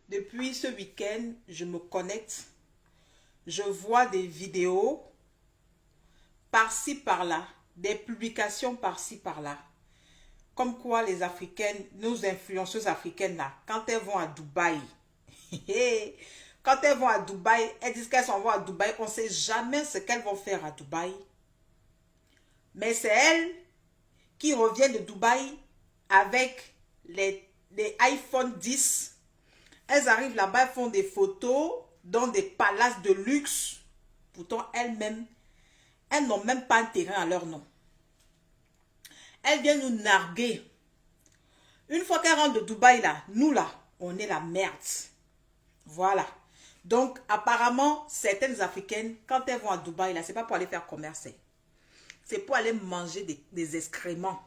Depuis ce week-end, je me connecte, je vois des vidéos par-ci par-là, des publications par-ci par-là. Comme quoi les Africaines, nos influenceuses africaines là, quand elles vont à Dubaï, quand elles vont à Dubaï, elles disent qu'elles s'en vont à Dubaï, on ne sait jamais ce qu'elles vont faire à Dubaï. Mais c'est elles qui reviennent de Dubaï avec les iPhone 10. Elles arrivent là-bas, elles font des photos dans des palaces de luxe. Pourtant, elles-mêmes, elles n'ont même pas un terrain à leur nom. Elles viennent nous narguer. Une fois qu'elles rentrent de Dubaï, là, nous, là, on est la merde. Voilà. Donc, apparemment, certaines Africaines, quand elles vont à Dubaï, là, c'est pas pour aller faire commerce. C'est pour aller manger des excréments.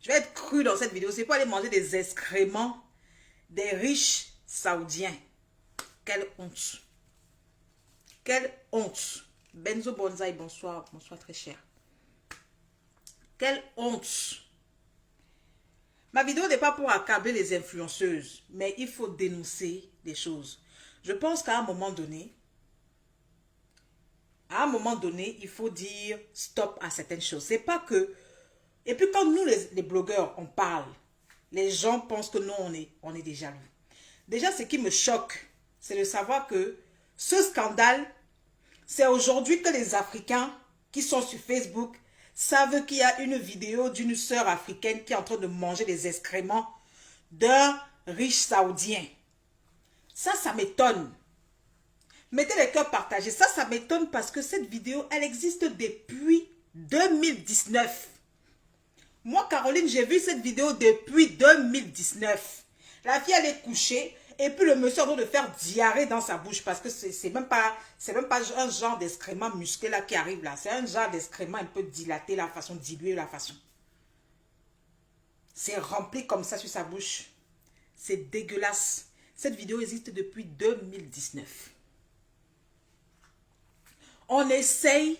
Je vais être cru dans cette vidéo. C'est pour aller manger des excréments des riches saoudiens. Quelle honte. Quelle honte. Benzo Bonsaï, bonsoir. Bonsoir, très cher. Quelle honte. Ma vidéo n'est pas pour accabler les influenceuses, mais il faut dénoncer des choses. Je pense qu'à un moment donné, il faut dire stop à certaines choses. C'est pas que... Et puis quand nous, les blogueurs, on parle, les gens pensent que nous, on est des jaloux. Déjà, ce qui me choque, c'est de savoir que ce scandale, c'est aujourd'hui que les Africains qui sont sur Facebook savent qu'il y a une vidéo d'une sœur africaine qui est en train de manger des excréments d'un riche saoudien. Ça m'étonne. Mettez les cœurs partagés. Ça m'étonne parce que cette vidéo, elle existe depuis 2019. Moi, Caroline, j'ai vu cette vidéo depuis 2019. La fille, elle est couchée et puis le monsieur est en train de faire diarrhée dans sa bouche parce que c'est même pas un genre d'excrément musclé là qui arrive là. C'est un genre d'excrément un peu dilaté, la façon dilué, la façon. C'est rempli comme ça sur sa bouche. C'est dégueulasse. Cette vidéo existe depuis 2019. On essaye,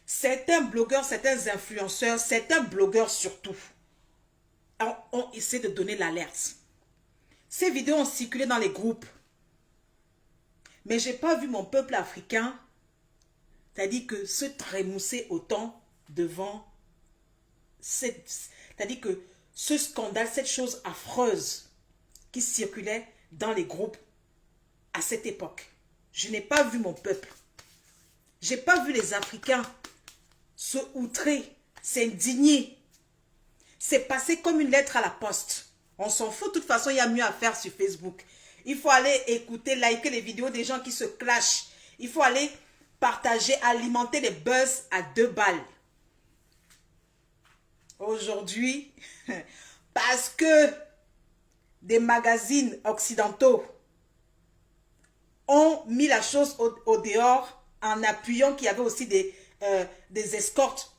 certains blogueurs, certains influenceurs, certains blogueurs surtout, ont essayé de donner l'alerte. Ces vidéos ont circulé dans les groupes. Mais je n'ai pas vu mon peuple africain, c'est-à-dire que se trémousser autant devant, c'est-à-dire que ce scandale, cette chose affreuse qui circulait dans les groupes à cette époque. Je n'ai pas vu mon peuple. Je n'ai pas vu les Africains se outrer, s'indigner. C'est passé comme une lettre à la poste. On s'en fout, de toute façon, il y a mieux à faire sur Facebook. Il faut aller écouter, liker les vidéos des gens qui se clashent. Il faut aller partager, alimenter les buzz à 2 balles. Aujourd'hui, parce que des magazines occidentaux ont mis la chose au dehors en appuyant qu'il y avait aussi des escortes,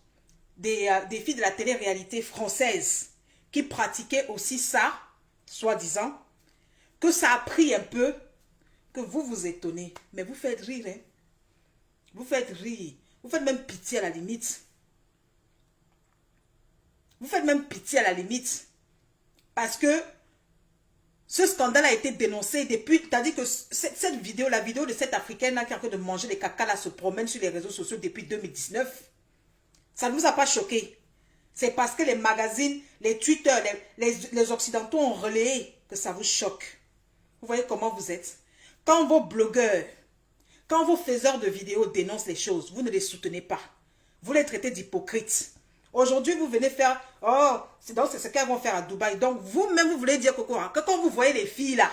des filles de la télé-réalité française qui pratiquaient aussi ça, soi-disant, que ça a pris un peu, que vous vous étonnez. Mais vous faites rire, hein? Vous faites rire. Vous faites même pitié à la limite. Vous faites même pitié à la limite. Parce que ce scandale a été dénoncé depuis, c'est-à-dire que cette vidéo, la vidéo de cette Africaine là qui est en train de manger les caca là se promène sur les réseaux sociaux depuis 2019. Ça ne vous a pas choqué. C'est parce que les magazines, les Twitter, les Occidentaux ont relayé que ça vous choque. Vous voyez comment vous êtes. Quand vos blogueurs, quand vos faiseurs de vidéos dénoncent les choses, vous ne les soutenez pas. Vous les traitez d'hypocrites. Aujourd'hui, vous venez faire, oh, c'est ce qu'elles vont faire à Dubaï. Donc, vous-même, vous voulez dire que quand vous voyez les filles là,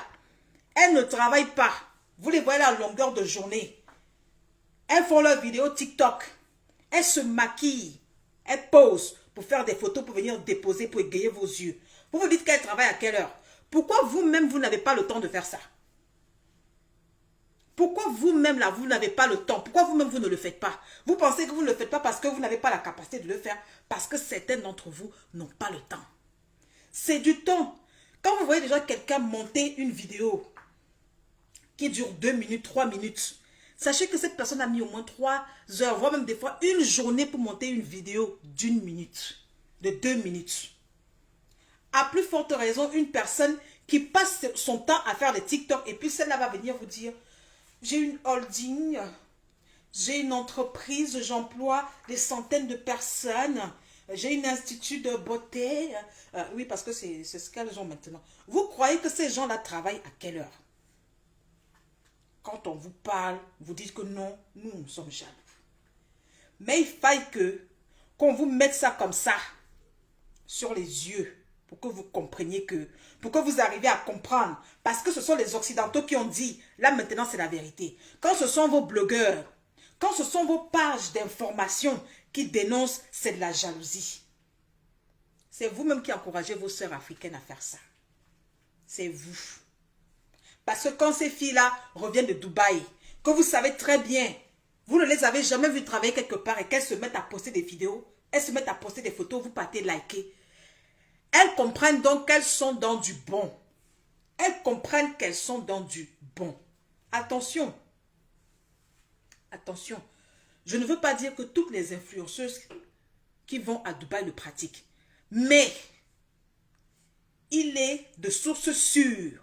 elles ne travaillent pas. Vous les voyez à longueur de journée. Elles font leurs vidéos TikTok. Elles se maquillent. Elles posent pour faire des photos, pour venir déposer, pour égayer vos yeux. Vous vous dites qu'elles travaillent à quelle heure? Pourquoi vous-même, vous n'avez pas le temps de faire ça? Pourquoi vous-même, là, vous n'avez pas le temps? Pourquoi vous-même, vous ne le faites pas? Vous pensez que vous ne le faites pas parce que vous n'avez pas la capacité de le faire, parce que certains d'entre vous n'ont pas le temps. C'est du temps. Quand vous voyez déjà quelqu'un monter une vidéo qui dure 2 minutes, 3 minutes, sachez que cette personne a mis au moins 3 heures, voire même des fois une journée pour monter une vidéo d'1 minute, de 2 minutes. À plus forte raison, une personne qui passe son temps à faire des TikTok et puis celle-là va venir vous dire, j'ai une holding, j'ai une entreprise, j'emploie des centaines de personnes, j'ai une institut de beauté. Oui, parce que c'est ce qu'elles ont maintenant. Vous croyez que ces gens-là travaillent à quelle heure? Quand on vous parle, vous dites que non, nous sommes jaloux. Mais il faille qu'on vous mette ça comme ça, sur les yeux, pour que vous compreniez pour que vous arriviez à comprendre. Parce que ce sont les Occidentaux qui ont dit, là maintenant c'est la vérité. Quand ce sont vos blogueurs, quand ce sont vos pages d'information qui dénoncent, c'est de la jalousie. C'est vous-même qui encouragez vos sœurs africaines à faire ça. C'est vous. Parce que quand ces filles-là reviennent de Dubaï, que vous savez très bien, vous ne les avez jamais vues travailler quelque part et qu'elles se mettent à poster des vidéos, elles se mettent à poster des photos, vous partez liker. Elles comprennent donc qu'elles sont dans du bon. Elles comprennent qu'elles sont dans du bon. Attention. Attention. Je ne veux pas dire que toutes les influenceuses qui vont à Dubaï le pratiquent. Mais il est de source sûre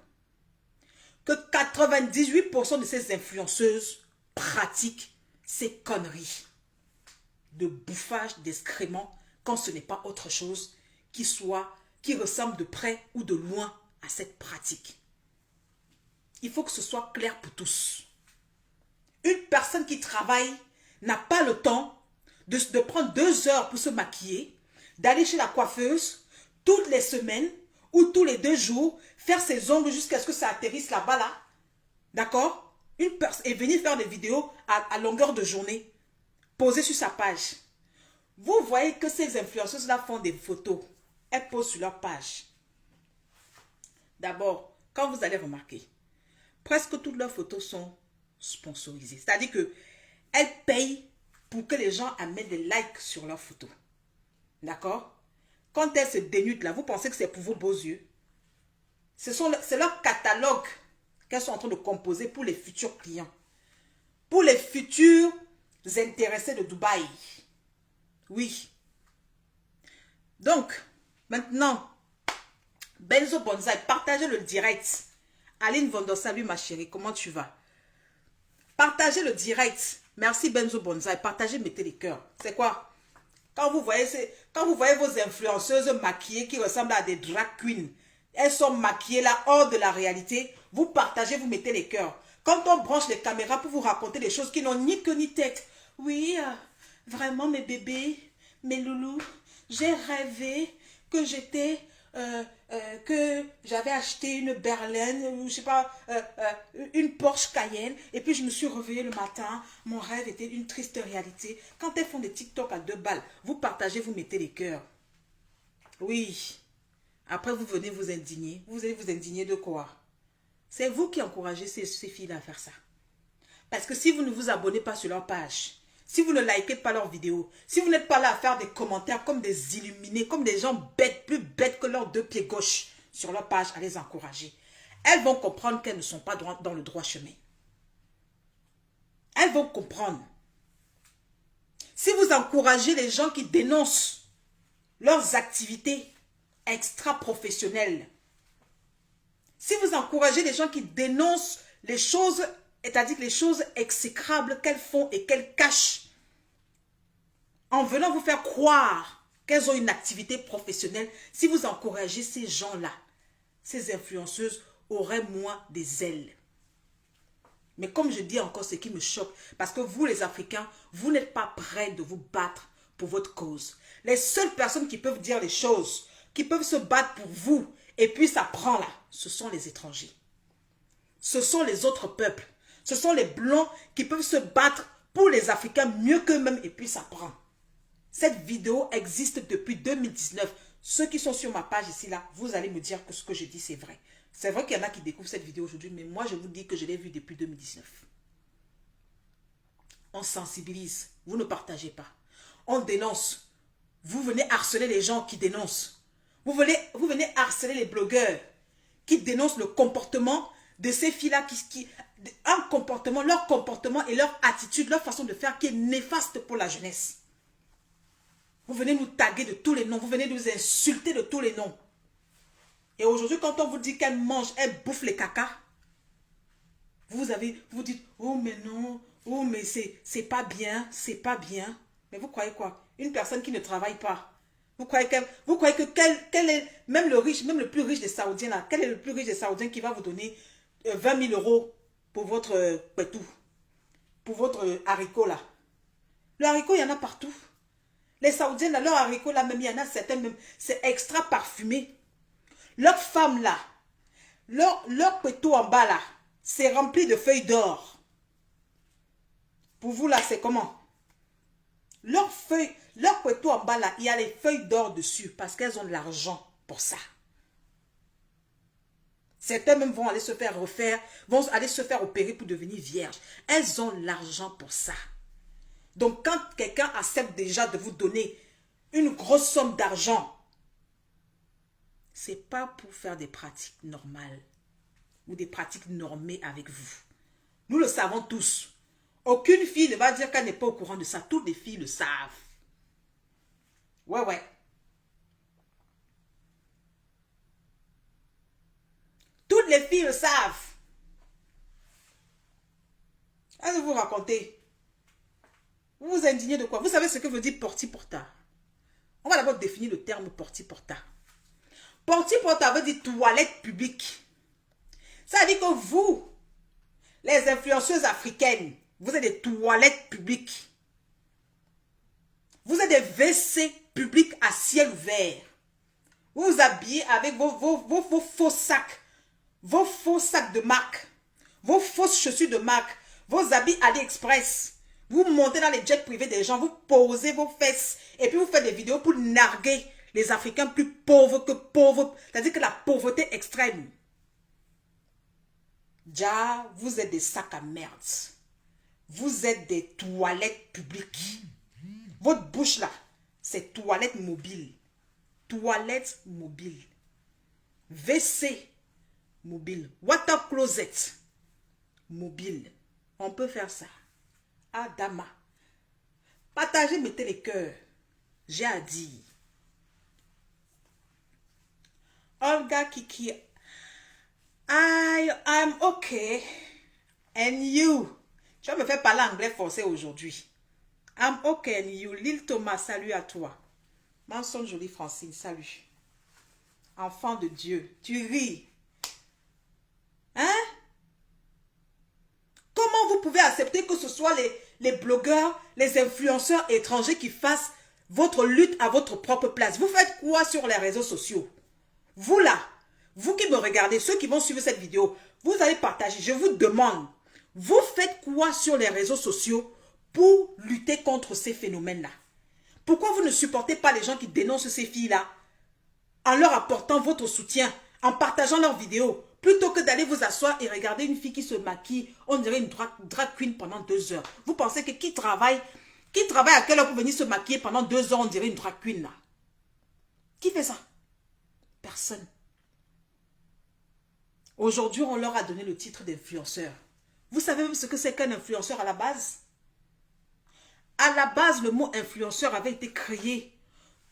que 98% de ces influenceuses pratiquent ces conneries de bouffage, d'excréments, quand ce n'est pas autre chose qui ressemble de près ou de loin à cette pratique. Il faut que ce soit clair pour tous. Une personne qui travaille n'a pas le temps de prendre 2 heures pour se maquiller, d'aller chez la coiffeuse toutes les semaines ou tous les 2 jours, faire ses ongles jusqu'à ce que ça atterrisse là-bas, là. D'accord? Et venir faire des vidéos à longueur de journée, poser sur sa page. Vous voyez que ces influenceuses-là font des photos. Elles posent sur leur page. D'abord, quand vous allez remarquer, presque toutes leurs photos sont sponsorisées. C'est-à-dire qu'elles payent pour que les gens amènent des likes sur leurs photos. D'accord? Quand elles se dénudent là, vous pensez que c'est pour vos beaux yeux? C'est leur catalogue qu'elles sont en train de composer pour les futurs clients. Pour les futurs intéressés de Dubaï. Oui. Donc, maintenant, Benzo Bonsaï, partagez le direct. Aline Vondo, salut ma chérie, comment tu vas? Partagez le direct. Merci Benzo Bonsaï, partagez, mettez les cœurs. C'est quoi? Quand vous voyez vos influenceuses maquillées qui ressemblent à des drag queens, elles sont maquillées là hors de la réalité, vous partagez, vous mettez les cœurs. Quand on branche les caméras pour vous raconter des choses qui n'ont ni queue ni tête, oui, vraiment mes bébés, mes loulous, j'ai rêvé que que j'avais acheté une berline, je sais pas, une Porsche Cayenne, et puis je me suis réveillée le matin, mon rêve était une triste réalité. Quand elles font des TikTok à 2 balles, vous partagez, vous mettez les cœurs. Oui. Après, vous venez vous indigner. Vous allez vous indigner de quoi? C'est vous qui encouragez ces filles à faire ça. Parce que si vous ne vous abonnez pas sur leur page, si vous ne likez pas leurs vidéos, si vous n'êtes pas là à faire des commentaires comme des illuminés, comme des gens bêtes, plus bêtes que leurs 2 pieds gauche sur leur page, à les encourager, elles vont comprendre qu'elles ne sont pas dans le droit chemin. Elles vont comprendre. Si vous encouragez les gens qui dénoncent leurs activités extra-professionnelles, si vous encouragez les gens qui dénoncent les choses, c'est-à-dire les choses exécrables qu'elles font et qu'elles cachent, en venant vous faire croire qu'elles ont une activité professionnelle, si vous encouragez ces gens-là, ces influenceuses auraient moins des ailes. Mais comme je dis encore, ce qui me choque, parce que vous les Africains, vous n'êtes pas prêts de vous battre pour votre cause. Les seules personnes qui peuvent dire les choses, qui peuvent se battre pour vous, et puis ça prend là, ce sont les étrangers. Ce sont les autres peuples. Ce sont les Blancs qui peuvent se battre pour les Africains mieux qu'eux-mêmes, et puis ça prend. Cette vidéo existe depuis 2019. Ceux qui sont sur ma page ici, là, vous allez me dire que ce que je dis, c'est vrai. C'est vrai qu'il y en a qui découvrent cette vidéo aujourd'hui, mais moi, je vous dis que je l'ai vue depuis 2019. On sensibilise. Vous ne partagez pas. On dénonce. Vous venez harceler les gens qui dénoncent. Vous venez harceler les blogueurs qui dénoncent le comportement de ces filles-là, leur comportement et leur attitude, leur façon de faire qui est néfaste pour la jeunesse. Vous venez nous taguer de tous les noms, vous venez nous insulter de tous les noms. Et aujourd'hui, quand on vous dit qu'elle mange, elle bouffe les caca, vous dites, oh mais non, oh mais c'est pas bien, c'est pas bien. Mais vous croyez quoi? Une personne qui ne travaille pas, vous croyez que quel est, même le riche, même le plus riche des Saoudiens là, quel est le plus riche des Saoudiens qui va vous donner 20 000 euros pour votre pétou, pour votre haricot là? Le haricot, il y en a partout. Les Saoudiens, là, leur haricot là, même, il y en a certains même, c'est extra parfumé. Leur femme là, leur pétou en bas là, c'est rempli de feuilles d'or. Pour vous là, c'est comment? Leur pétou en bas là, il y a les feuilles d'or dessus parce qu'elles ont de l'argent pour ça. Certains même vont aller se faire refaire, vont aller se faire opérer pour devenir vierges. Elles ont l'argent pour ça. Donc quand quelqu'un accepte déjà de vous donner une grosse somme d'argent, c'est pas pour faire des pratiques normales ou des pratiques normées avec vous. Nous le savons tous. Aucune fille ne va dire qu'elle n'est pas au courant de ça. Toutes les filles le savent. Ouais, ouais. Toutes les filles le savent. Allez vous raconter. Vous vous indignez de quoi? Vous savez ce que veut dire porti-porta? On va d'abord définir le terme porti-porta. Porti-porta veut dire toilette publique. Ça veut dire que vous, les influenceuses africaines, vous êtes des toilettes publiques. Vous êtes des WC publics à ciel ouvert. Vous vous habillez avec vos faux sacs. Vos faux sacs de marque. Vos fausses chaussures de marque. Vos habits AliExpress. Vous montez dans les jets privés des gens. Vous posez vos fesses. Et puis vous faites des vidéos pour narguer les Africains plus pauvres que pauvres. C'est-à-dire que la pauvreté extrême. Déjà, vous êtes des sacs à merde. Vous êtes des toilettes publiques. Votre bouche là, c'est toilette mobile. Toilette mobile. WC mobile. Water closet mobile. On peut faire ça. Adama. Partagez, mettez les cœurs. J'ai à dire. Olga Kiki. I'm okay. And you? Tu vas me faire parler anglais forcé aujourd'hui. I'm okay and you. Lil Thomas, salut à toi. Mensonge jolie Francine, salut. Enfant de Dieu, tu ris. Hein? Comment vous pouvez accepter que ce soit les blogueurs, les influenceurs étrangers qui fassent votre lutte à votre propre place? Vous faites quoi sur les réseaux sociaux? Vous là, vous qui me regardez, ceux qui vont suivre cette vidéo, vous allez partager. Je vous demande, vous faites quoi sur les réseaux sociaux pour lutter contre ces phénomènes-là? Pourquoi vous ne supportez pas les gens qui dénoncent ces filles-là en leur apportant votre soutien, en partageant leurs vidéos, plutôt que d'aller vous asseoir et regarder une fille qui se maquille, on dirait une drag queen pendant 2 heures. Vous pensez que qui travaille à quelle heure pour venir se maquiller pendant 2 heures, on dirait une drag queen là? Qui fait ça? Personne. Aujourd'hui, on leur a donné le titre d'influenceur. Vous savez même ce que c'est qu'un influenceur à la base? À la base, le mot influenceur avait été créé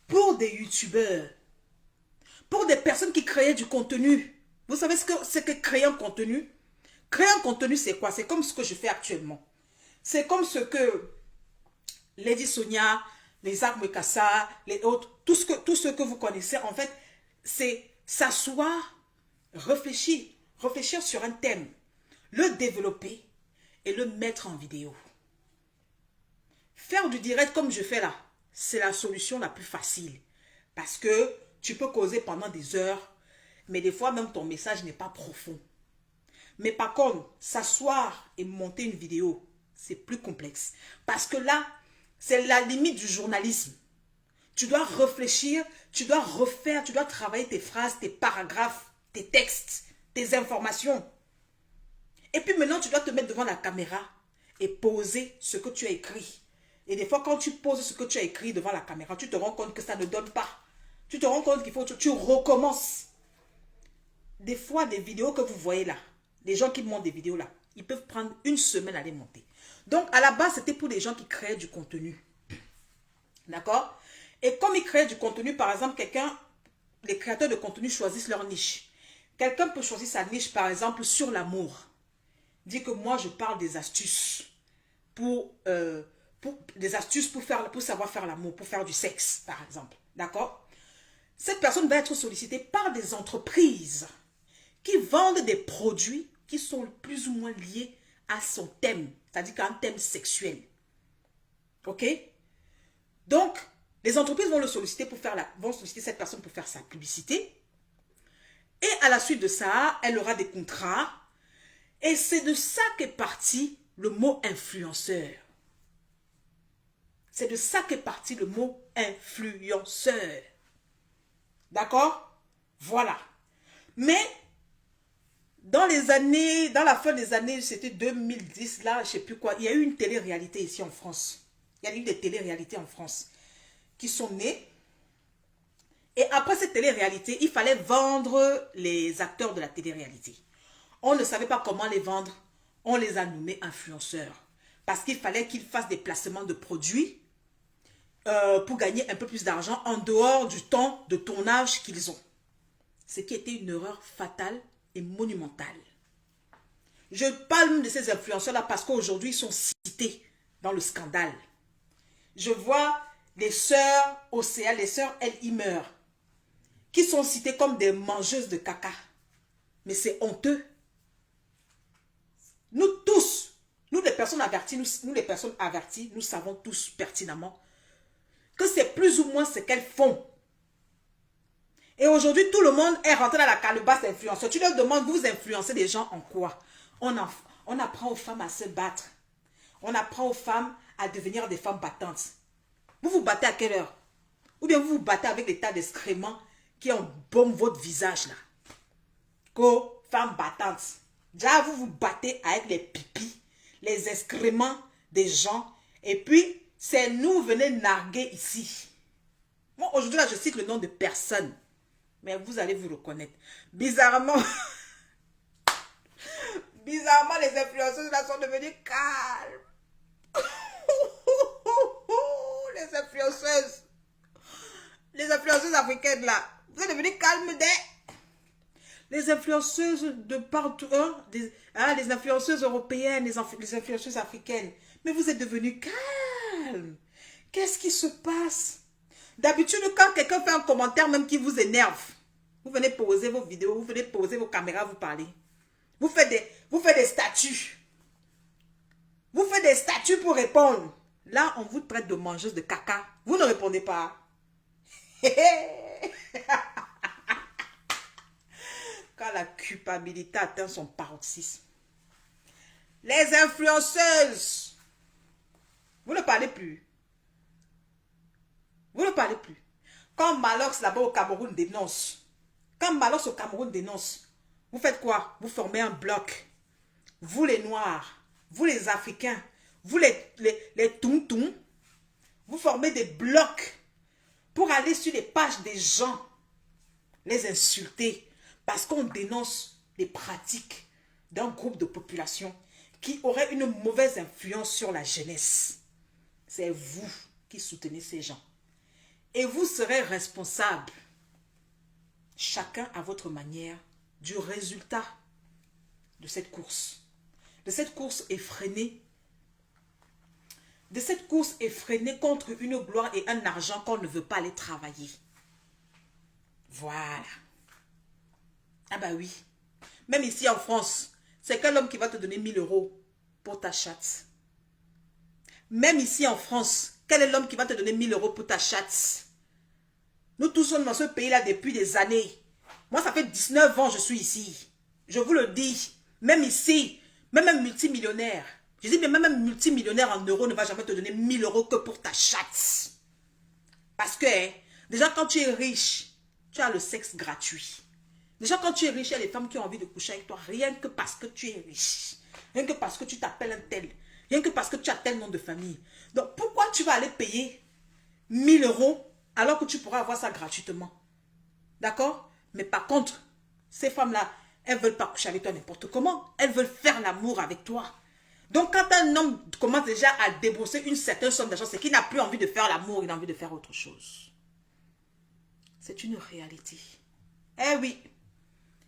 pour des youtubeurs, pour des personnes qui créaient du contenu. Vous savez ce que c'est que créer un contenu? Créer un contenu, c'est quoi? C'est comme ce que je fais actuellement. C'est comme ce que Lady Sonia, les Armes Kassa, les autres, tout ce que vous connaissez, en fait, c'est s'asseoir, réfléchir sur un thème, le développer et le mettre en vidéo. Faire du direct comme je fais là, c'est la solution la plus facile. Parce que tu peux causer pendant des heures, mais des fois même ton message n'est pas profond. Mais par contre, s'asseoir et monter une vidéo, c'est plus complexe. Parce que là, c'est la limite du journalisme. Tu dois réfléchir, tu dois refaire, tu dois travailler tes phrases, tes paragraphes, tes textes, tes informations. Et puis maintenant, tu dois te mettre devant la caméra et poser ce que tu as écrit. Et des fois, quand tu poses ce que tu as écrit devant la caméra, tu te rends compte que ça ne donne pas. Tu te rends compte qu'il faut que tu recommences. Des fois, les vidéos que vous voyez là, les gens qui montent des vidéos là, ils peuvent prendre 1 semaine à les monter. Donc, à la base, c'était pour les gens qui créaient du contenu. D'accord? Et comme ils créaient du contenu, par exemple, quelqu'un les créateurs de contenu choisissent leur niche. Quelqu'un peut choisir sa niche, par exemple, sur l'amour. Dit que moi, je parle des astuces pour savoir faire l'amour, pour faire du sexe, par exemple. D'accord? Cette personne va être sollicitée par des entreprises qui vendent des produits qui sont plus ou moins liés à son thème, c'est-à-dire qu'un thème sexuel. Ok? Donc, les entreprises vont vont solliciter cette personne pour faire sa publicité. Et à la suite de ça, elle aura des contrats. Et c'est de ça qu'est parti le mot influenceur. C'est de ça qu'est parti le mot influenceur. D'accord? Voilà. Mais, dans la fin des années, c'était 2010, là, je ne sais plus quoi, il y a eu une télé-réalité ici en France. Il y a eu des télé-réalités en France qui sont nées. Et après cette télé-réalité, il fallait vendre les acteurs de la télé-réalité. On ne savait pas comment les vendre. On les a nommés influenceurs. Parce qu'il fallait qu'ils fassent des placements de produits pour gagner un peu plus d'argent en dehors du temps de tournage qu'ils ont. Ce qui était une erreur fatale et monumentale. Je parle de ces influenceurs-là parce qu'aujourd'hui, ils sont cités dans le scandale. Je vois les sœurs Océane, les sœurs Elmer, qui sont citées comme des mangeuses de caca. Mais c'est honteux. Nous tous, nous les personnes averties, nous savons tous pertinemment que c'est plus ou moins ce qu'elles font. Et aujourd'hui, tout le monde est rentré dans la calebasse d'influenceurs. Tu leur demandes, vous influencez les gens en quoi? On apprend aux femmes à se battre. On apprend aux femmes à devenir des femmes battantes. Vous vous battez à quelle heure? Ou bien vous vous battez avec des tas d'excréments qui embaument votre visage là. Qu'aux femmes battantes. Déjà, vous vous battez avec les pipis, les excréments des gens. Et puis, c'est nous venez narguer ici. Moi, aujourd'hui, là, je cite le nom de personne. Mais vous allez vous reconnaître. Bizarrement, les influenceuses là sont devenues calmes. Les influenceuses africaines là, vous êtes devenues calmes les influenceuses de partout, les influenceuses européennes, les influenceuses africaines. Mais vous êtes devenues calmes. Qu'est-ce qui se passe? D'habitude, quand quelqu'un fait un commentaire même qui vous énerve, vous venez poser vos vidéos, vous venez poser vos caméras, vous parlez. Vous faites des statuts. Vous faites des statuts pour répondre. Là, on vous traite de mangeuse de caca. Vous ne répondez pas. Quand la culpabilité atteint son paroxysme. Les influenceuses. Vous ne parlez plus. Vous ne parlez plus. Quand Malox là-bas au Cameroun dénonce, vous faites quoi? Vous formez un bloc. Vous les Noirs, vous les Africains, vous les Tontons, vous formez des blocs pour aller sur les pages des gens, les insulter, parce qu'on dénonce les pratiques d'un groupe de population qui aurait une mauvaise influence sur la jeunesse. C'est vous qui soutenez ces gens. Et vous serez responsable, chacun à votre manière, du résultat de cette course. De cette course effrénée. De cette course effrénée contre une gloire et un argent qu'on ne veut pas aller travailler. Voilà. Ah bah oui. Même ici en France, c'est quel homme qui va te donner 1000 € pour ta chatte? Même ici en France, quel est l'homme qui va te donner 1000 € pour ta chatte? Nous tous sommes dans ce pays-là depuis des années. Moi, ça fait 19 ans que je suis ici. Je vous le dis. Même ici, même un multimillionnaire. Je dis, mais même un multimillionnaire en euros ne va jamais te donner 1000 € que pour ta chatte. Parce que, déjà, quand tu es riche, tu as le sexe gratuit. Déjà, quand tu es riche, il y a des femmes qui ont envie de coucher avec toi, rien que parce que tu es riche. Rien que parce que tu t'appelles un tel. Rien que parce que tu as tel nom de famille. Donc, pourquoi tu vas aller payer 1000 € alors que tu pourras avoir ça gratuitement? D'accord? Mais par contre, ces femmes-là, elles ne veulent pas coucher avec toi n'importe comment. Elles veulent faire l'amour avec toi. Donc, quand un homme commence déjà à débourser une certaine somme d'argent, c'est qu'il n'a plus envie de faire l'amour, il a envie de faire autre chose. C'est une réalité. Eh oui,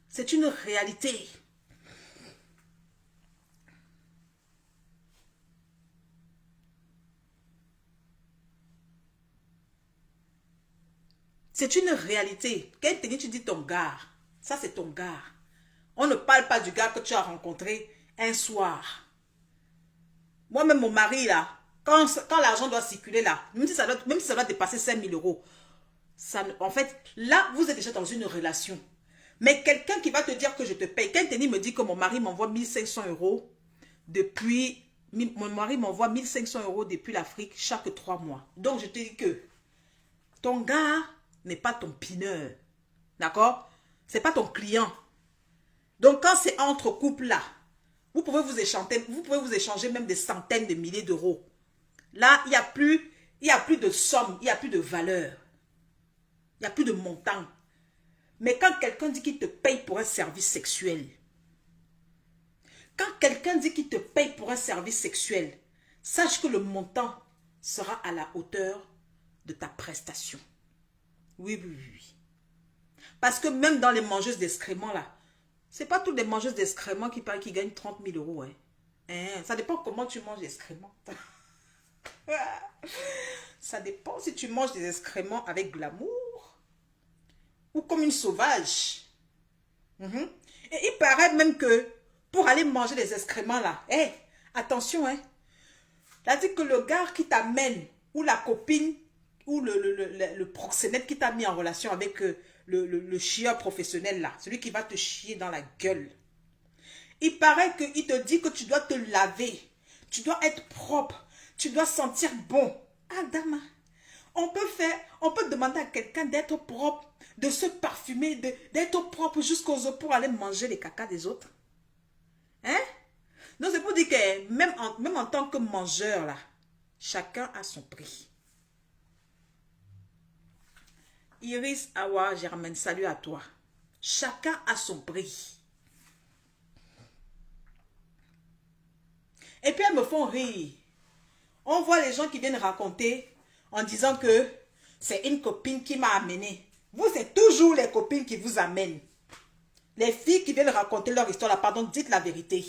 c'est une réalité. C'est une réalité. Quand tu dis ton gars, ça c'est ton gars. On ne parle pas du gars que tu as rencontré un soir. Moi-même, mon mari, là, quand l'argent doit circuler, là, même si ça doit dépasser 5 000 euros, ça, en fait, là, vous êtes déjà dans une relation. Mais quelqu'un qui va te dire que je te paye, quand Tenny me dit que mon mari m'envoie 1500 euros depuis... Mon mari m'envoie 1500 euros depuis l'Afrique chaque 3 mois. Donc, je te dis que ton gars n'est pas ton pineur. D'accord? C'est pas ton client. Donc, quand c'est entre couples là, vous pouvez vous échanger même des centaines de milliers d'euros. Là, il n'y a plus de somme, il n'y a plus de valeur. Il n'y a plus de montant. Mais quand quelqu'un dit qu'il te paye pour un service sexuel, quand quelqu'un dit qu'il te paye pour un service sexuel, sache que le montant sera à la hauteur de ta prestation. Oui, oui, oui. Parce que même dans les mangeuses d'excréments là, c'est pas toutes les mangeuses d'excréments qui gagnent 30 000 euros. Hein. Ça dépend comment tu manges l'excrément. Ça dépend si tu manges des excréments avec glamour ou comme une sauvage. Et il paraît même que pour aller manger les excréments là, attention, c'est-à-dire que le gars qui t'amène ou la copine ou le proxénète qui t'a mis en relation avec le chieur professionnel là, celui qui va te chier dans la gueule. Il paraît qu'il te dit que tu dois te laver, tu dois être propre, tu dois sentir bon. Ah, dama, on peut demander à quelqu'un d'être propre, de se parfumer, d'être propre jusqu'aux os pour aller manger les cacas des autres. Hein? Donc c'est pour dire que même en tant que mangeur là, chacun a son prix. Iris Awa Germaine, salut à toi. Chacun a son prix. Et puis elles me font rire. On voit les gens qui viennent raconter en disant que c'est une copine qui m'a amené. Vous, c'est toujours les copines qui vous amènent. Les filles qui viennent raconter leur histoire, là, pardon, dites la vérité.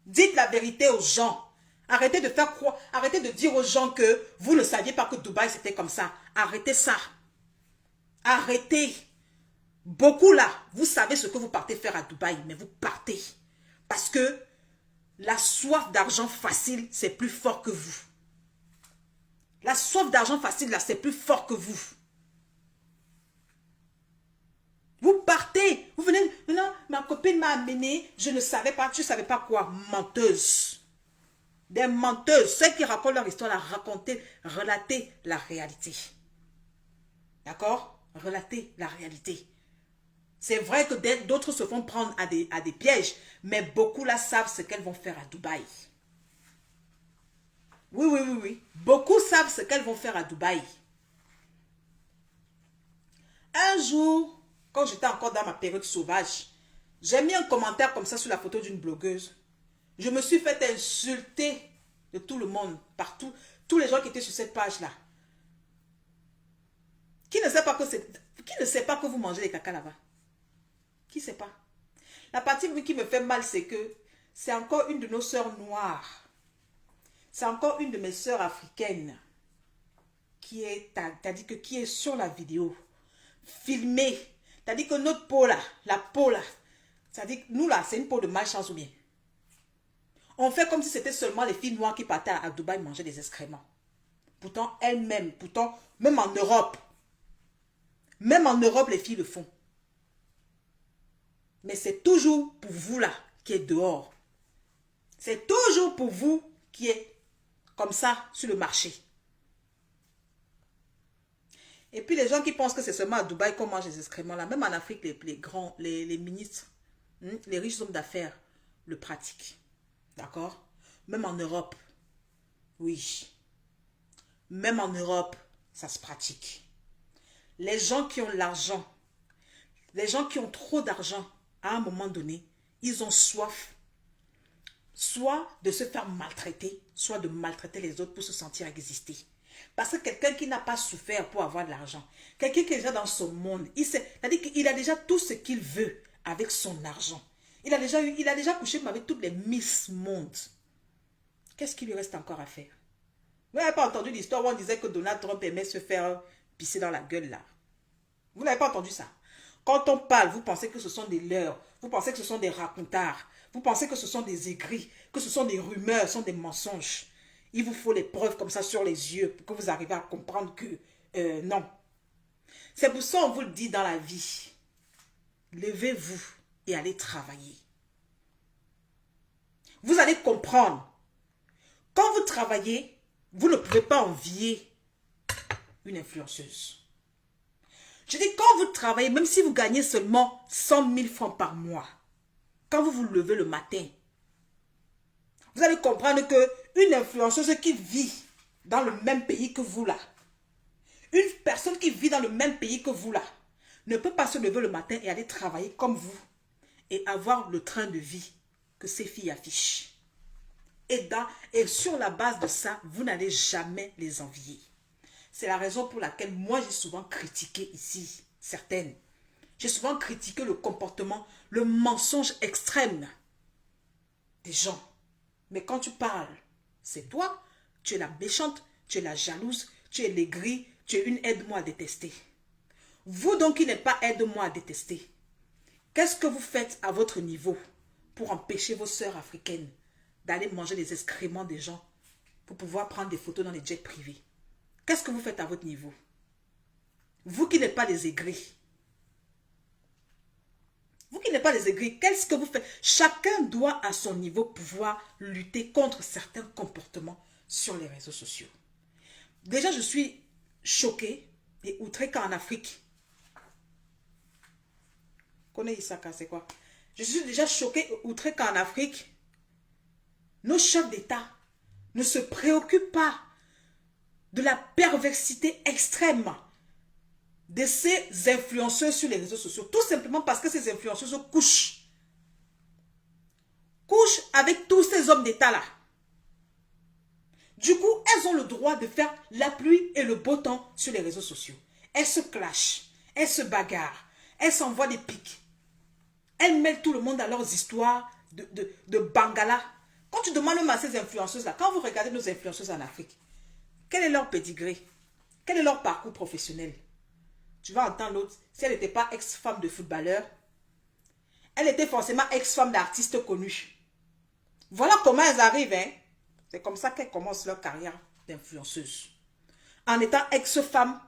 Dites la vérité aux gens. Arrêtez de faire croire, arrêtez de dire aux gens que vous ne saviez pas que Dubaï c'était comme ça. Arrêtez ça. Arrêtez. Beaucoup là, vous savez ce que vous partez faire à Dubaï, mais vous partez. Parce que la soif d'argent facile, c'est plus fort que vous. La soif d'argent facile, là, c'est plus fort que vous. Vous partez, vous venez, non, ma copine m'a amené, je ne savais pas, tu ne savais pas quoi, menteuse. Des menteuses, celles qui racontent leur histoire, relatez la réalité. D'accord? Relatez la réalité. C'est vrai que d'autres se font prendre à des pièges, mais beaucoup là savent ce qu'elles vont faire à Dubaï. Oui, oui, oui, oui. Beaucoup savent ce qu'elles vont faire à Dubaï. Un jour, quand j'étais encore dans ma période sauvage, j'ai mis un commentaire comme ça sur la photo d'une blogueuse. Je me suis fait insulter de tout le monde, partout, tous les gens qui étaient sur cette page-là. Qui ne sait pas que vous mangez les cacas là-bas? Qui ne sait pas? La partie qui me fait mal, c'est que c'est encore une de nos sœurs noires. C'est encore une de mes sœurs africaines qui est sur la vidéo, filmée. T'as dit que notre peau là, la peau là, ça dit que nous là, c'est une peau de malchance ou bien? On fait comme si c'était seulement les filles noires qui partaient à Dubaï manger des excréments. Pourtant, elles-mêmes, même en Europe, les filles le font. Mais c'est toujours pour vous là qui êtes dehors. C'est toujours pour vous qui êtes comme ça sur le marché. Et puis les gens qui pensent que c'est seulement à Dubaï qu'on mange les excréments là, même en Afrique, les ministres, les riches hommes d'affaires le pratiquent. D'accord? Même en Europe, oui. Même en Europe, ça se pratique. Les gens qui ont l'argent, les gens qui ont trop d'argent, à un moment donné, ils ont soif, soit de se faire maltraiter, soit de maltraiter les autres pour se sentir exister. Parce que quelqu'un qui n'a pas souffert pour avoir de l'argent, quelqu'un qui est déjà dans son monde, c'est-à-dire qu'il a déjà tout ce qu'il veut avec son argent. Il a déjà couché avec toutes les Miss Monde. Qu'est-ce qu'il lui reste encore à faire? Vous n'avez pas entendu l'histoire où on disait que Donald Trump aimait se faire pisser dans la gueule là? Vous n'avez pas entendu ça? Quand on parle, vous pensez que ce sont des leurres, vous pensez que ce sont des racontards, vous pensez que ce sont des aigris, que ce sont des rumeurs, ce sont des mensonges. Il vous faut les preuves comme ça sur les yeux pour que vous arriviez à comprendre que non. C'est pour ça qu'on vous le dit dans la vie. Levez-vous et allez travailler. Vous allez comprendre. Quand vous travaillez, vous ne pouvez pas envier une influenceuse. Je dis, quand vous travaillez, même si vous gagnez seulement 100 000 francs par mois, quand vous vous levez le matin, vous allez comprendre qu'une influenceuse qui vit dans le même pays que vous là, une personne qui vit dans le même pays que vous là, ne peut pas se lever le matin et aller travailler comme vous et avoir le train de vie que ces filles affichent. Et sur la base de ça, vous n'allez jamais les envier. C'est la raison pour laquelle moi j'ai souvent critiqué ici certaines. J'ai souvent critiqué le comportement, le mensonge extrême des gens. Mais quand tu parles, c'est toi, tu es la méchante, tu es la jalouse, tu es l'aigrie, tu es une aide-moi à détester. Vous donc qui n'êtes pas aide-moi à détester, qu'est-ce que vous faites à votre niveau pour empêcher vos sœurs africaines d'aller manger les excréments des gens pour pouvoir prendre des photos dans les jets privés? Qu'est-ce que vous faites à votre niveau? Vous qui n'êtes pas des aigris. Vous qui n'êtes pas des aigris, qu'est-ce que vous faites? Chacun doit à son niveau pouvoir lutter contre certains comportements sur les réseaux sociaux. Déjà, je suis choquée et outrée qu'en Afrique, connais Isaka, c'est quoi? Je suis déjà choquée et outrée qu'en Afrique, nos chefs d'État ne se préoccupent pas de la perversité extrême de ces influenceurs sur les réseaux sociaux. Tout simplement parce que ces influenceuses couchent avec tous ces hommes d'État là. Du coup, elles ont le droit de faire la pluie et le beau temps sur les réseaux sociaux. Elles se clashent, elles se bagarrent, elles s'envoient des pics. Elles mêlent tout le monde à leurs histoires de bangala. Quand tu demandes même à ces influenceuses là, quand vous regardez nos influenceuses en Afrique, quel est leur pédigré? Quel est leur parcours professionnel? Tu vas entendre l'autre, si elle n'était pas ex-femme de footballeur, elle était forcément ex-femme d'artiste connu. Voilà comment elles arrivent, hein. C'est comme ça qu'elles commencent leur carrière d'influenceuse. En étant ex-femme,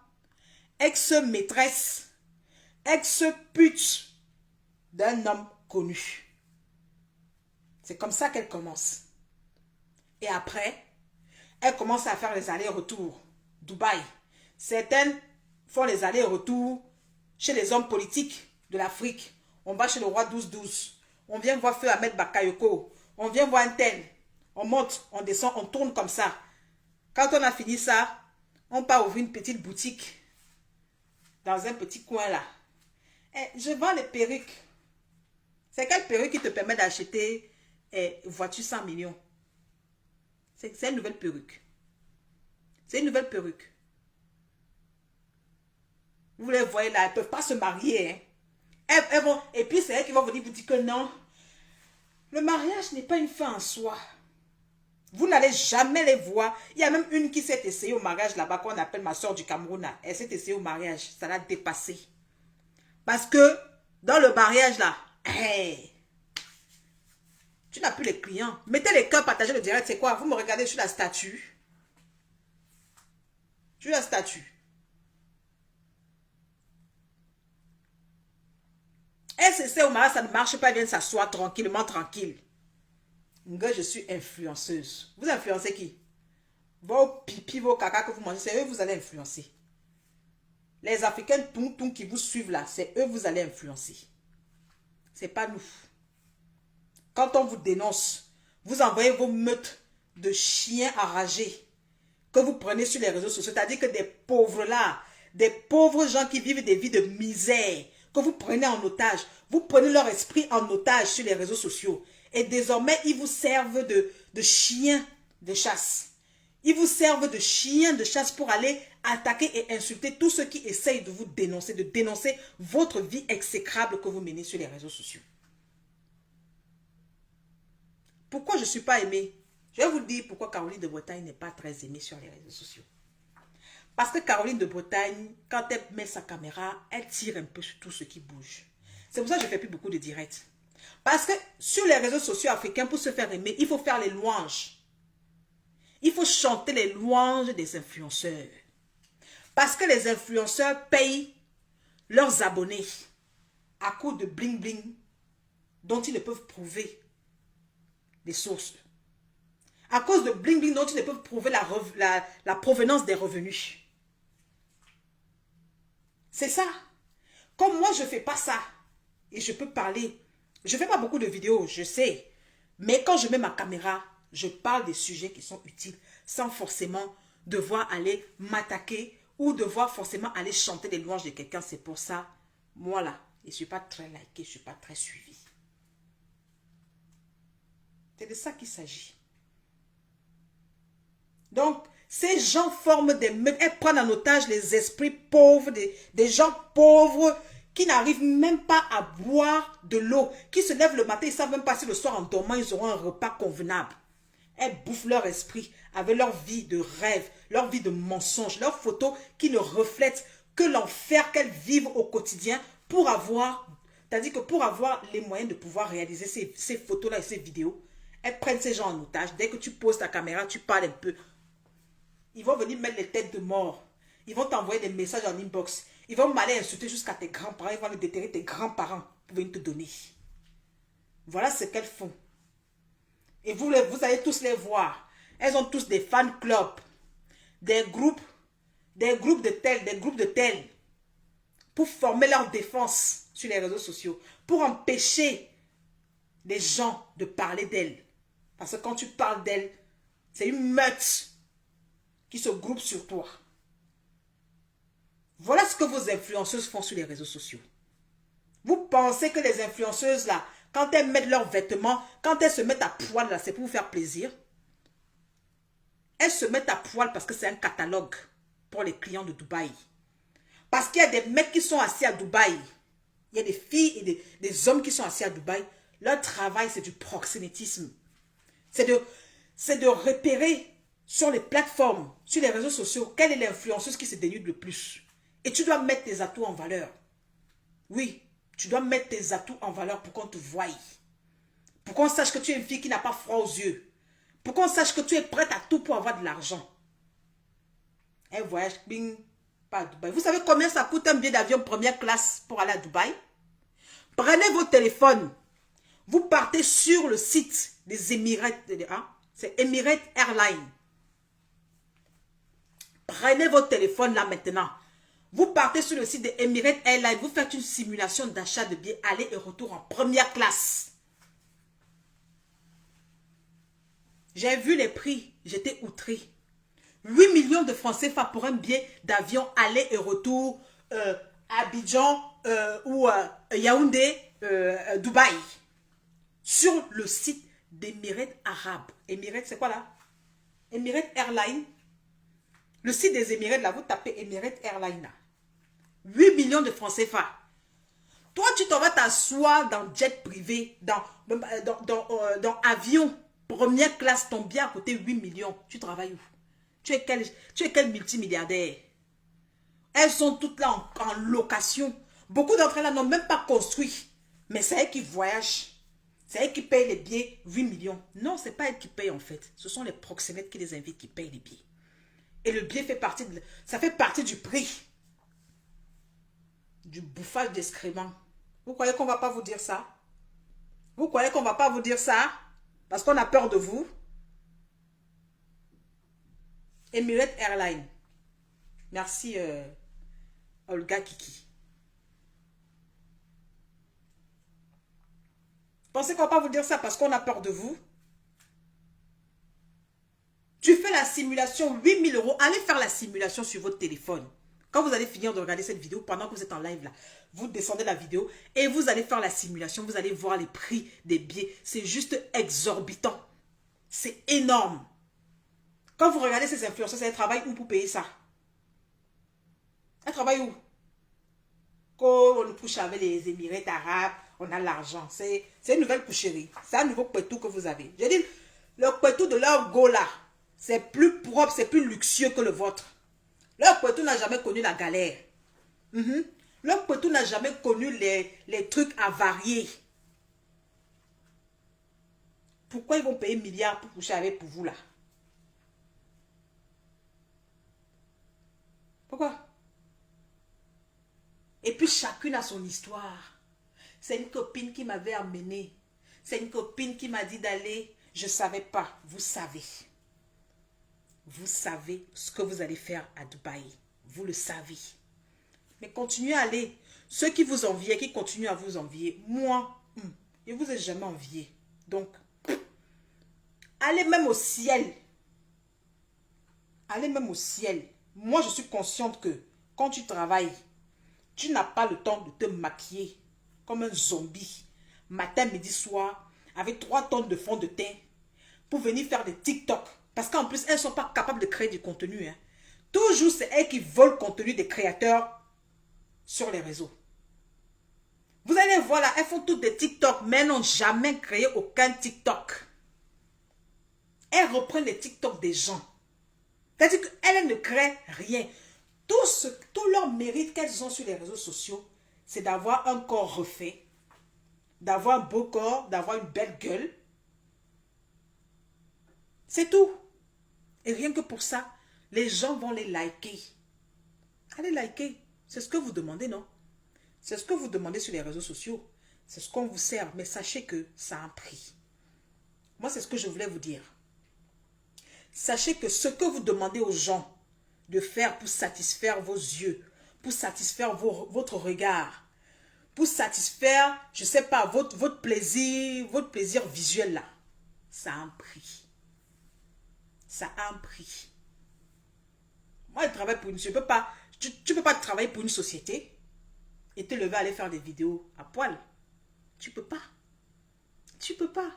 ex-maîtresse, ex-pute d'un homme connu. C'est comme ça qu'elles commencent. Et après, elles commencent à faire les allers-retours. Dubaï. Certaines font les allers-retours chez les hommes politiques de l'Afrique. On va chez le roi 12-12. On vient voir Feu Ahmed Bakayoko. On vient voir un tel. On monte, on descend, on tourne comme ça. Quand on a fini ça, on part ouvrir une petite boutique dans un petit coin là. Et je vends les perruques. C'est quelle perruque qui te permet d'acheter voiture 100 millions? C'est une nouvelle perruque. C'est une nouvelle perruque. Vous les voyez là, elles ne peuvent pas se marier. Hein. Elles vont, et puis c'est elles qui vont vous dire que non. Le mariage n'est pas une fin en soi. Vous n'allez jamais les voir. Il y a même une qui s'est essayée au mariage là-bas, qu'on appelle ma soeur du Cameroun. Elle s'est essayée au mariage. Ça l'a dépassé. Parce que dans le mariage là, hey, tu n'as plus les clients. Mettez les cœurs, partagez le direct. C'est quoi? Vous me regardez sur la statue. Sur la statue. Elle s'essaie au mariage, ça ne marche pas. Elle vient s'asseoir tranquillement, tranquille. Je suis influenceuse. Vous influencez qui? Vos pipi, vos caca que vous mangez, c'est eux que vous allez influencer. Les Africains qui vous suivent là, c'est eux que vous allez influencer. C'est pas nous. Quand on vous dénonce, vous envoyez vos meutes de chiens enragés que vous prenez sur les réseaux sociaux. C'est-à-dire que des pauvres là, des pauvres gens qui vivent des vies de misère, que vous prenez en otage. Vous prenez leur esprit en otage sur les réseaux sociaux. Et désormais, ils vous servent de chiens de chasse. Ils vous servent de chiens de chasse pour aller attaquer et insulter tous ceux qui essayent de vous dénoncer, de dénoncer votre vie exécrable que vous menez sur les réseaux sociaux. Pourquoi je ne suis pas aimée? Je vais vous dire pourquoi Caroline de Bretagne n'est pas très aimée sur les réseaux sociaux. Parce que Caroline de Bretagne, quand elle met sa caméra, elle tire un peu sur tout ce qui bouge. C'est pour ça que je ne fais plus beaucoup de directs. Parce que sur les réseaux sociaux africains, pour se faire aimer, il faut faire les louanges. Il faut chanter les louanges des influenceurs. Parce que les influenceurs payent leurs abonnés à coup de bling bling dont ils ne peuvent prouver les sources. À cause de bling bling dont ils ne peuvent prouver la provenance des revenus. C'est ça. Comme moi, je ne fais pas ça. Et je peux parler. Je ne fais pas beaucoup de vidéos, je sais. Mais quand je mets ma caméra, je parle des sujets qui sont utiles sans forcément devoir aller m'attaquer ou devoir forcément aller chanter les louanges de quelqu'un. C'est pour ça, moi là, je ne suis pas très liké, je ne suis pas très suivi. C'est de ça qu'il s'agit. Donc, ces gens forment des meutes, elles prennent en otage les esprits pauvres, des gens pauvres qui n'arrivent même pas à boire de l'eau, qui se lèvent le matin, ils ne savent même pas si le soir en dormant, ils auront un repas convenable. Elles bouffent leur esprit avec leur vie de rêve, leur vie de mensonge, leurs photos qui ne reflètent que l'enfer qu'elles vivent au quotidien pour avoir, c'est-à-dire que pour avoir les moyens de pouvoir réaliser ces photos-là et ces vidéos, elles prennent ces gens en otage. Dès que tu poses ta caméra, tu parles un peu. Ils vont venir mettre les têtes de mort. Ils vont t'envoyer des messages en inbox. Ils vont m'aller insulter jusqu'à tes grands-parents. Ils vont aller déterrer tes grands-parents pour venir te donner. Voilà ce qu'elles font. Et vous allez tous les voir. Elles ont tous des fan clubs, des groupes de tels, des groupes de tels, pour former leur défense sur les réseaux sociaux, pour empêcher les gens de parler d'elles. Parce que quand tu parles d'elles, c'est une meute qui se groupe sur toi. Voilà ce que vos influenceuses font sur les réseaux sociaux. Vous pensez que les influenceuses là, quand elles mettent leurs vêtements, quand elles se mettent à poil là, c'est pour vous faire plaisir? Elles se mettent à poil parce que c'est un catalogue pour les clients de Dubaï. Parce qu'il y a des mecs qui sont assis à Dubaï. Il y a des filles et des hommes qui sont assis à Dubaï. Leur travail, c'est du proxénétisme. C'est de repérer sur les plateformes, sur les réseaux sociaux, quelle est l'influenceuse qui se dénude le plus. Et tu dois mettre tes atouts en valeur. Oui, tu dois mettre tes atouts en valeur pour qu'on te voie. Pour qu'on sache que tu es une fille qui n'a pas froid aux yeux. Pour qu'on sache que tu es prête à tout pour avoir de l'argent. Un voyage, bing, pas à Dubaï. Vous savez combien ça coûte un billet d'avion première classe pour aller à Dubaï? Prenez vos téléphones. Vous partez sur le site des Emirates. C'est Emirates Airlines. Prenez votre téléphone là maintenant. Vous partez sur le site de Emirates Airlines. Vous faites une simulation d'achat de billets aller et retour en première classe. J'ai vu les prix. J'étais outré. 8 millions de francs CFA pour un billet d'avion aller et retour Abidjan ou Yaoundé, Dubaï. Sur le site d'Emirates Arabes. Emirates, c'est quoi là? Emirates Airlines. Le site des Émirats, là, vous tapez Emirates Airlines, là. 8 millions de francs CFA. Toi, tu t'en vas t'asseoir dans jet privé, dans avion, première classe, ton bien à côté 8 millions. Tu travailles où? Tu es quel multimilliardaire? Elles sont toutes là en location. Beaucoup d'entre elles n'ont même pas construit. Mais c'est elles qui voyagent. C'est elles qui payent les billets 8 millions. Non, ce n'est pas elles qui payent en fait. Ce sont les proxénètes qui les invitent qui payent les billets. Et le billet ça fait partie du prix. Du bouffage d'excréments. Vous croyez qu'on ne va pas vous dire ça? Vous croyez qu'on ne va pas vous dire ça? Parce qu'on a peur de vous? Emirates Airlines. Merci Olga Kiki. Pensez qu'on ne va pas vous dire ça parce qu'on a peur de vous? Tu fais la simulation, 8 000 €. Allez faire la simulation sur votre téléphone. Quand vous allez finir de regarder cette vidéo, pendant que vous êtes en live là, vous descendez la vidéo et vous allez faire la simulation. Vous allez voir les prix des billets. C'est juste exorbitant. C'est énorme. Quand vous regardez ces influenceurs, elles travaillent où pour payer ça? Elles travaillent où? Quand on couche avec les Émirats arabes, on a l'argent. C'est une nouvelle coucherie. C'est un nouveau pétou que vous avez. Je dis, le pétou de leur go là, c'est plus propre, c'est plus luxueux que le vôtre. Leur pétou n'a jamais connu la galère. Leur pétou n'a jamais connu les trucs avariés. Pourquoi ils vont payer milliards pour coucher avec pour vous là? Pourquoi? Et puis chacune a son histoire. C'est une copine qui m'avait amené. C'est une copine qui m'a dit d'aller. Je ne savais pas. Vous savez. Vous savez ce que vous allez faire à Dubaï. Vous le savez. Mais continuez à aller. Ceux qui vous enviaient, qui continuent à vous envier, moi, je ne vous ai jamais envié. Donc, allez même au ciel. Allez même au ciel. Moi, je suis consciente que quand tu travailles, tu n'as pas le temps de te maquiller comme un zombie, matin, midi, soir, avec 3 tonnes de fond de teint, pour venir faire des TikTok. Parce qu'en plus, elles ne sont pas capables de créer du contenu. Hein. Toujours, c'est elles qui volent le contenu des créateurs sur les réseaux. Vous allez voir là, elles font toutes des TikTok, mais elles n'ont jamais créé aucun TikTok. Elles reprennent les TikTok des gens. C'est-à-dire qu'elles ne créent rien. Tout leur mérite qu'elles ont sur les réseaux sociaux, c'est d'avoir un corps refait, d'avoir un beau corps, d'avoir une belle gueule. C'est tout. Et rien que pour ça, les gens vont les liker. Allez liker. C'est ce que vous demandez, non? C'est ce que vous demandez sur les réseaux sociaux. C'est ce qu'on vous sert. Mais sachez que ça a un prix. Moi, c'est ce que je voulais vous dire. Sachez que ce que vous demandez aux gens de faire pour satisfaire vos yeux, pour satisfaire votre regard, pour satisfaire, je ne sais pas, votre plaisir visuel là, ça a un prix. Ça a un prix. Moi, je travaille pour une... tu peux pas travailler pour une société et te lever à aller faire des vidéos à poil. Tu peux pas. Tu peux pas.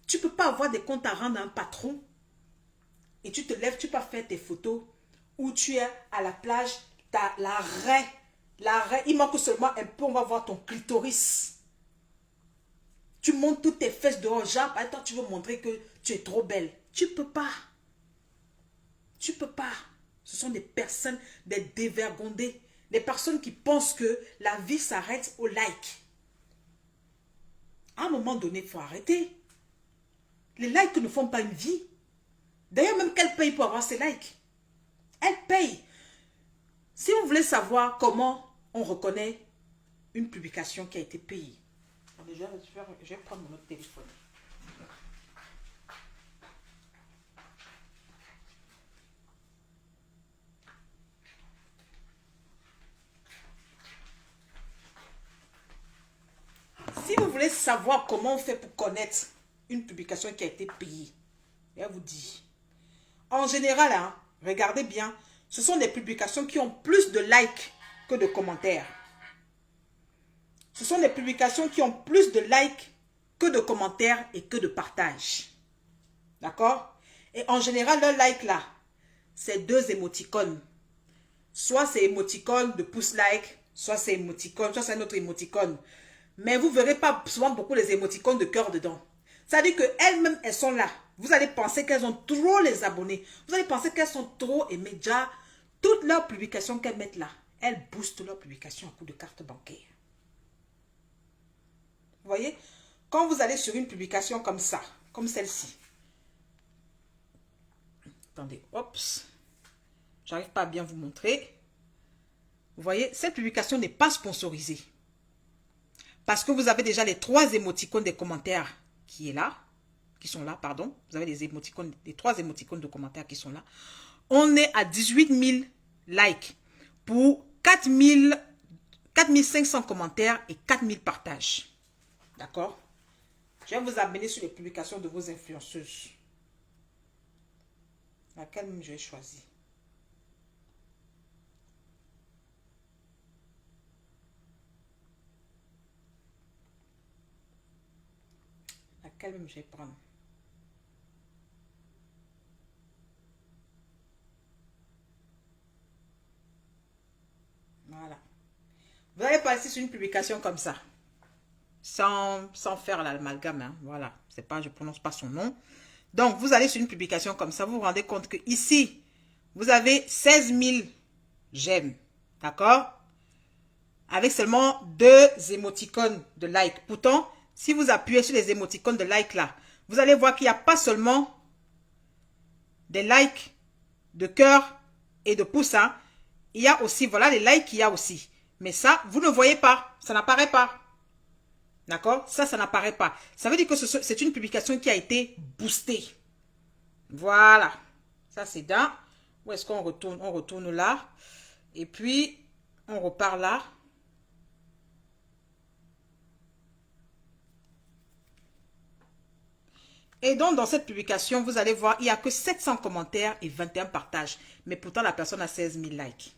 Tu peux pas avoir des comptes à rendre à un patron et tu te lèves, tu peux faire tes photos où tu es à la plage, tu as l'arrêt, il manque seulement un peu, on va voir ton clitoris. Tu montes toutes tes fesses dehors, genre, attends, tu veux montrer que tu es trop belle. Tu peux pas. Tu peux pas. Ce sont des personnes, des dévergondées, des personnes qui pensent que la vie s'arrête au like. À un moment donné, il faut arrêter. Les likes ne font pas une vie. D'ailleurs, même qu'elle paye pour avoir ses likes. Elle paye. Si vous voulez savoir comment on reconnaît une publication qui a été payée, je vais prendre mon autre téléphone. Si vous voulez savoir comment on fait pour connaître une publication qui a été payée, je vous dis. En général, hein, regardez bien, ce sont des publications qui ont plus de likes que de commentaires. Ce sont des publications qui ont plus de likes que de commentaires et que de partages. D'accord? Et en général, le like là, c'est 2 émoticônes. Soit c'est émoticône de pouce like, soit c'est émoticône, soit c'est un autre émoticône. Mais vous ne verrez pas souvent beaucoup les émoticônes de cœur dedans. Ça veut dire qu'elles-mêmes, elles sont là. Vous allez penser qu'elles ont trop les abonnés. Vous allez penser qu'elles sont trop aimées. Déjà, toutes leurs publications qu'elles mettent là, elles boostent leurs publications à coup de carte bancaire. Vous voyez? Quand vous allez sur une publication comme ça, comme celle-ci. Attendez, oups. J'arrive pas à bien vous montrer. Vous voyez, cette publication n'est pas sponsorisée. Parce que vous avez déjà les 3 émoticônes des commentaires qui sont là, pardon. Vous avez les 3 émoticônes de commentaires qui sont là. On est à 18 000 likes pour 4 500 commentaires et 4 000 partages. D'accord? Je vais vous amener sur les publications de vos influenceuses. Laquelle même je vais choisir? Laquelle même je vais prendre? assistez sur une publication comme ça. Sans faire l'amalgame, hein. Voilà, c'est pas, je prononce pas son nom. Donc, vous allez sur une publication comme ça, vous vous rendez compte que ici, vous avez 16 000 j'aime, d'accord? Avec seulement 2 émoticônes de like. Pourtant, si vous appuyez sur les émoticônes de like là, vous allez voir qu'il n'y a pas seulement des likes de cœur et de pouce, hein. Il y a aussi, voilà les likes qu'il y a aussi. Mais ça, vous ne voyez pas, ça n'apparaît pas. D'accord? Ça n'apparaît pas. Ça veut dire que c'est une publication qui a été boostée. Voilà. Ça, c'est dans. Où est-ce qu'on retourne? On retourne là. Et puis, on repart là. Et donc, dans cette publication, vous allez voir, il n'y a que 700 commentaires et 21 partages. Mais pourtant, la personne a 16 000 likes.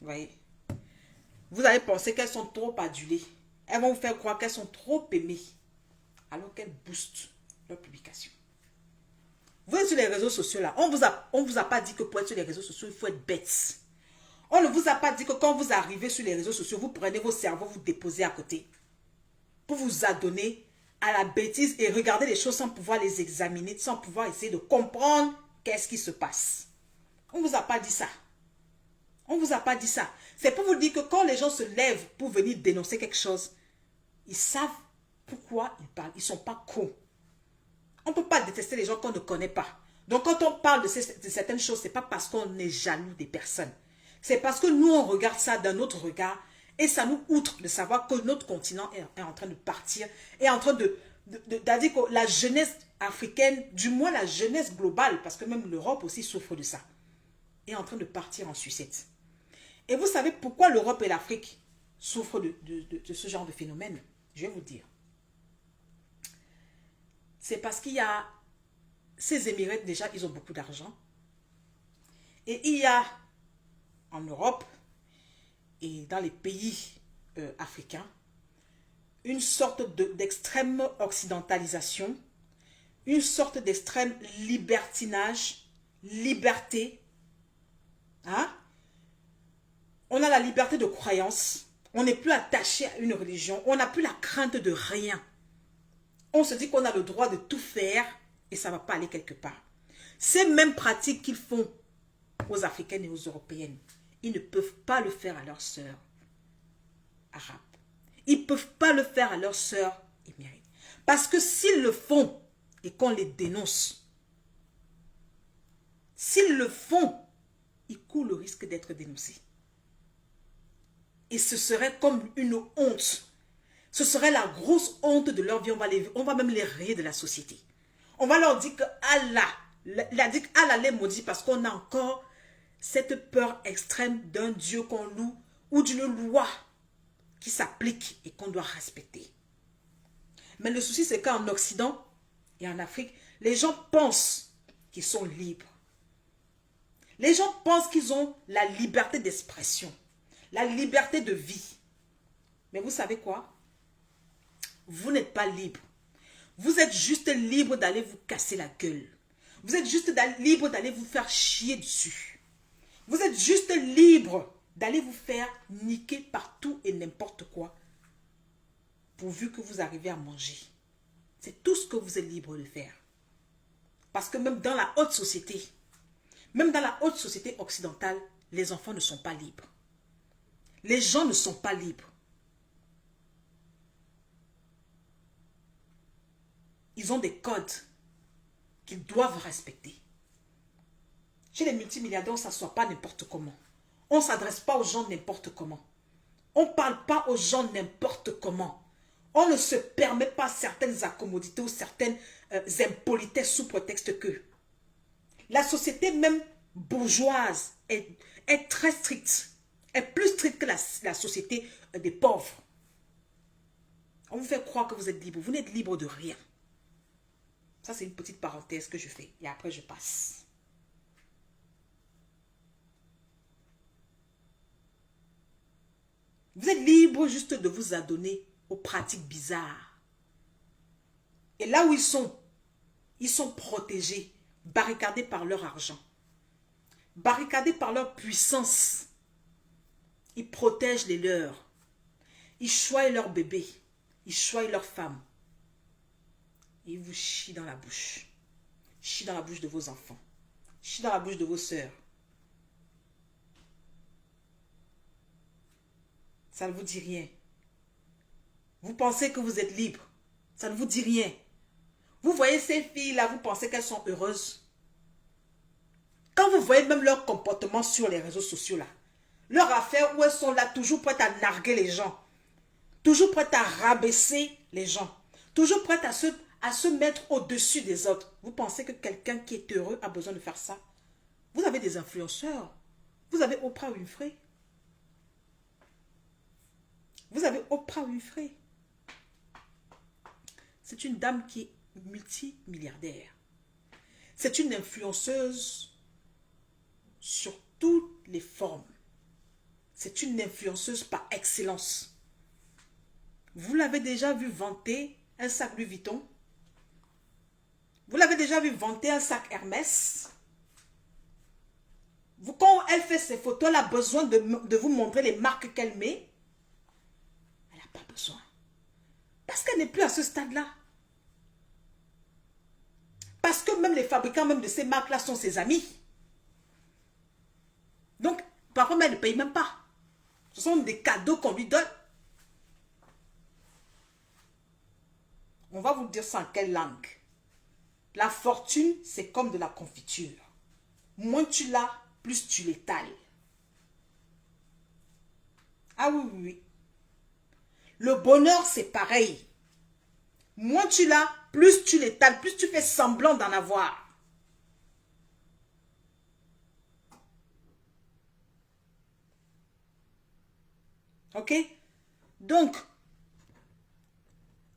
Vous voyez? Vous allez penser qu'elles sont trop adulées. Elles vont vous faire croire qu'elles sont trop aimées. Alors qu'elles boostent leur publication. Vous êtes sur les réseaux sociaux là. On vous a pas dit que pour être sur les réseaux sociaux, il faut être bête. On ne vous a pas dit que quand vous arrivez sur les réseaux sociaux, vous prenez vos cerveaux, vous déposez à côté. Pour vous adonner à la bêtise et regarder les choses sans pouvoir les examiner, sans pouvoir essayer de comprendre qu'est-ce qui se passe. On ne vous a pas dit ça. On ne vous a pas dit ça. C'est pour vous dire que quand les gens se lèvent pour venir dénoncer quelque chose, ils savent pourquoi ils parlent. Ils ne sont pas cons. On ne peut pas détester les gens qu'on ne connaît pas. Donc quand on parle de certaines choses, ce n'est pas parce qu'on est jaloux des personnes. C'est parce que nous, on regarde ça d'un autre regard et ça nous outre de savoir que notre continent est en train de partir, est en train c'est-à-dire que la jeunesse africaine, du moins la jeunesse globale, parce que même l'Europe aussi souffre de ça, est en train de partir en sucette. Et vous savez pourquoi l'Europe et l'Afrique souffrent de ce genre de phénomène? Je vais vous dire. C'est parce qu'il y a ces Émirats, déjà, ils ont beaucoup d'argent. Et il y a en Europe et dans les pays africains une sorte d'extrême occidentalisation, une sorte d'extrême libertinage, liberté. Hein? On a la liberté de croyance. On n'est plus attaché à une religion. On n'a plus la crainte de rien. On se dit qu'on a le droit de tout faire et ça ne va pas aller quelque part. Ces mêmes pratiques qu'ils font aux Africaines et aux Européennes, ils ne peuvent pas le faire à leurs sœurs arabes. Ils ne peuvent pas le faire à leurs sœurs émirates. Parce que s'ils le font et qu'on les dénonce, s'ils le font, ils courent le risque d'être dénoncés. Et ce serait comme une honte. Ce serait la grosse honte de leur vie. On va même les rayer de la société. On va leur dire que Allah les maudit parce qu'on a encore cette peur extrême d'un Dieu qu'on loue ou d'une loi qui s'applique et qu'on doit respecter. Mais le souci, c'est qu'en Occident et en Afrique, les gens pensent qu'ils sont libres. Les gens pensent qu'ils ont la liberté d'expression, la liberté de vie. Mais vous savez quoi? Vous n'êtes pas libre. Vous êtes juste libre d'aller vous casser la gueule. Vous êtes juste libre d'aller vous faire chier dessus. Vous êtes juste libre d'aller vous faire niquer partout et n'importe quoi, pourvu que vous arrivez à manger. C'est tout ce que vous êtes libre de faire. Parce que même dans la haute société, occidentale, les enfants ne sont pas libres. Les gens ne sont pas libres. Ils ont des codes qu'ils doivent respecter. Chez les multimilliardaires, on ne s'assoit pas n'importe comment. On ne s'adresse pas aux gens n'importe comment. On ne parle pas aux gens n'importe comment. On ne se permet pas certaines accommodités ou certaines impolitesses sous prétexte que la société même bourgeoise est très stricte. Est plus stricte que la société des pauvres. On vous fait croire que vous êtes libre. Vous n'êtes libre de rien. Ça, c'est une petite parenthèse que je fais. Et après, je passe. Vous êtes libre juste de vous adonner aux pratiques bizarres. Et là où ils sont protégés, barricadés par leur argent, barricadés par leur puissance. Ils protègent les leurs. Ils choient leurs bébés. Ils choient leurs femmes. Ils vous chient dans la bouche. Chient dans la bouche de vos enfants. Chient dans la bouche de vos sœurs. Ça ne vous dit rien. Vous pensez que vous êtes libre. Ça ne vous dit rien. Vous voyez ces filles-là, vous pensez qu'elles sont heureuses. Quand vous voyez même leur comportement sur les réseaux sociaux, là, leur affaire où elles sont là, toujours prêtes à narguer les gens, toujours prêtes à rabaisser les gens, toujours prêtes à se mettre au-dessus des autres. Vous pensez que quelqu'un qui est heureux a besoin de faire ça? Vous avez des influenceurs. Vous avez Oprah Winfrey. Vous avez Oprah Winfrey. C'est une dame qui est multimilliardaire. C'est une influenceuse sur toutes les formes. C'est une influenceuse par excellence. Vous l'avez déjà vu vanter un sac Louis Vuitton? Vous l'avez déjà vu vanter un sac Hermès? Quand elle fait ses photos, elle a besoin de vous montrer les marques qu'elle met. Elle n'a pas besoin. Parce qu'elle n'est plus à ce stade-là. Parce que même les fabricants même de ces marques-là sont ses amis. Donc, par contre, elle ne paye même pas. Ce sont des cadeaux qu'on lui donne. On va vous dire ça en quelle langue? La fortune, c'est comme de la confiture. Moins tu l'as, plus tu l'étales. Ah oui, oui, oui. Le bonheur, c'est pareil. Moins tu l'as, plus tu l'étales, plus tu fais semblant d'en avoir. Ok? Donc,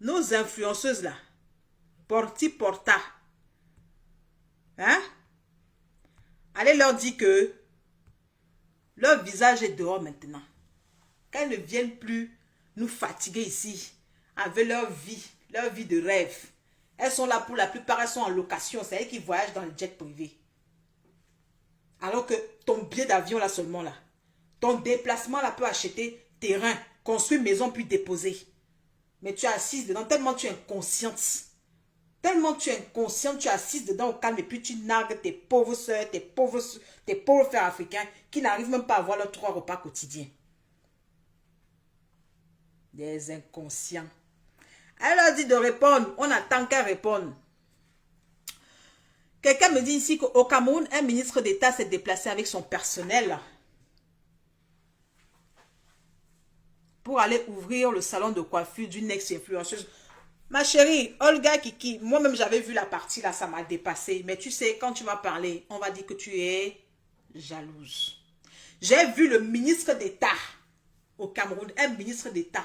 nos influenceuses là, porti porta, hein? Allez leur dire que leur visage est dehors maintenant. Qu'elles ne viennent plus nous fatiguer ici avec leur vie de rêve. Elles sont là pour la plupart, elles sont en location. C'est elles qui voyagent dans le jet privé. Alors que ton billet d'avion là seulement là, ton déplacement là peut acheter terrain, construire maison puis déposer. Mais tu es assise dedans tellement tu es inconsciente. Tellement tu es inconsciente, tu es assise dedans au calme et puis tu nargues tes pauvres soeurs, tes pauvres frères africains qui n'arrivent même pas à avoir leurs 3 repas quotidiens. Des inconscients. Elle leur dit de répondre. On attend qu'elle réponde. Quelqu'un me dit ici qu'au Cameroun, un ministre d'État s'est déplacé avec son personnel pour aller ouvrir le salon de coiffure d'une ex-influenceuse. Ma chérie, Olga Kiki, moi-même j'avais vu la partie là, ça m'a dépassé. Mais tu sais, quand tu vas parler, on va dire que tu es jalouse. J'ai vu le ministre d'État au Cameroun, un ministre d'État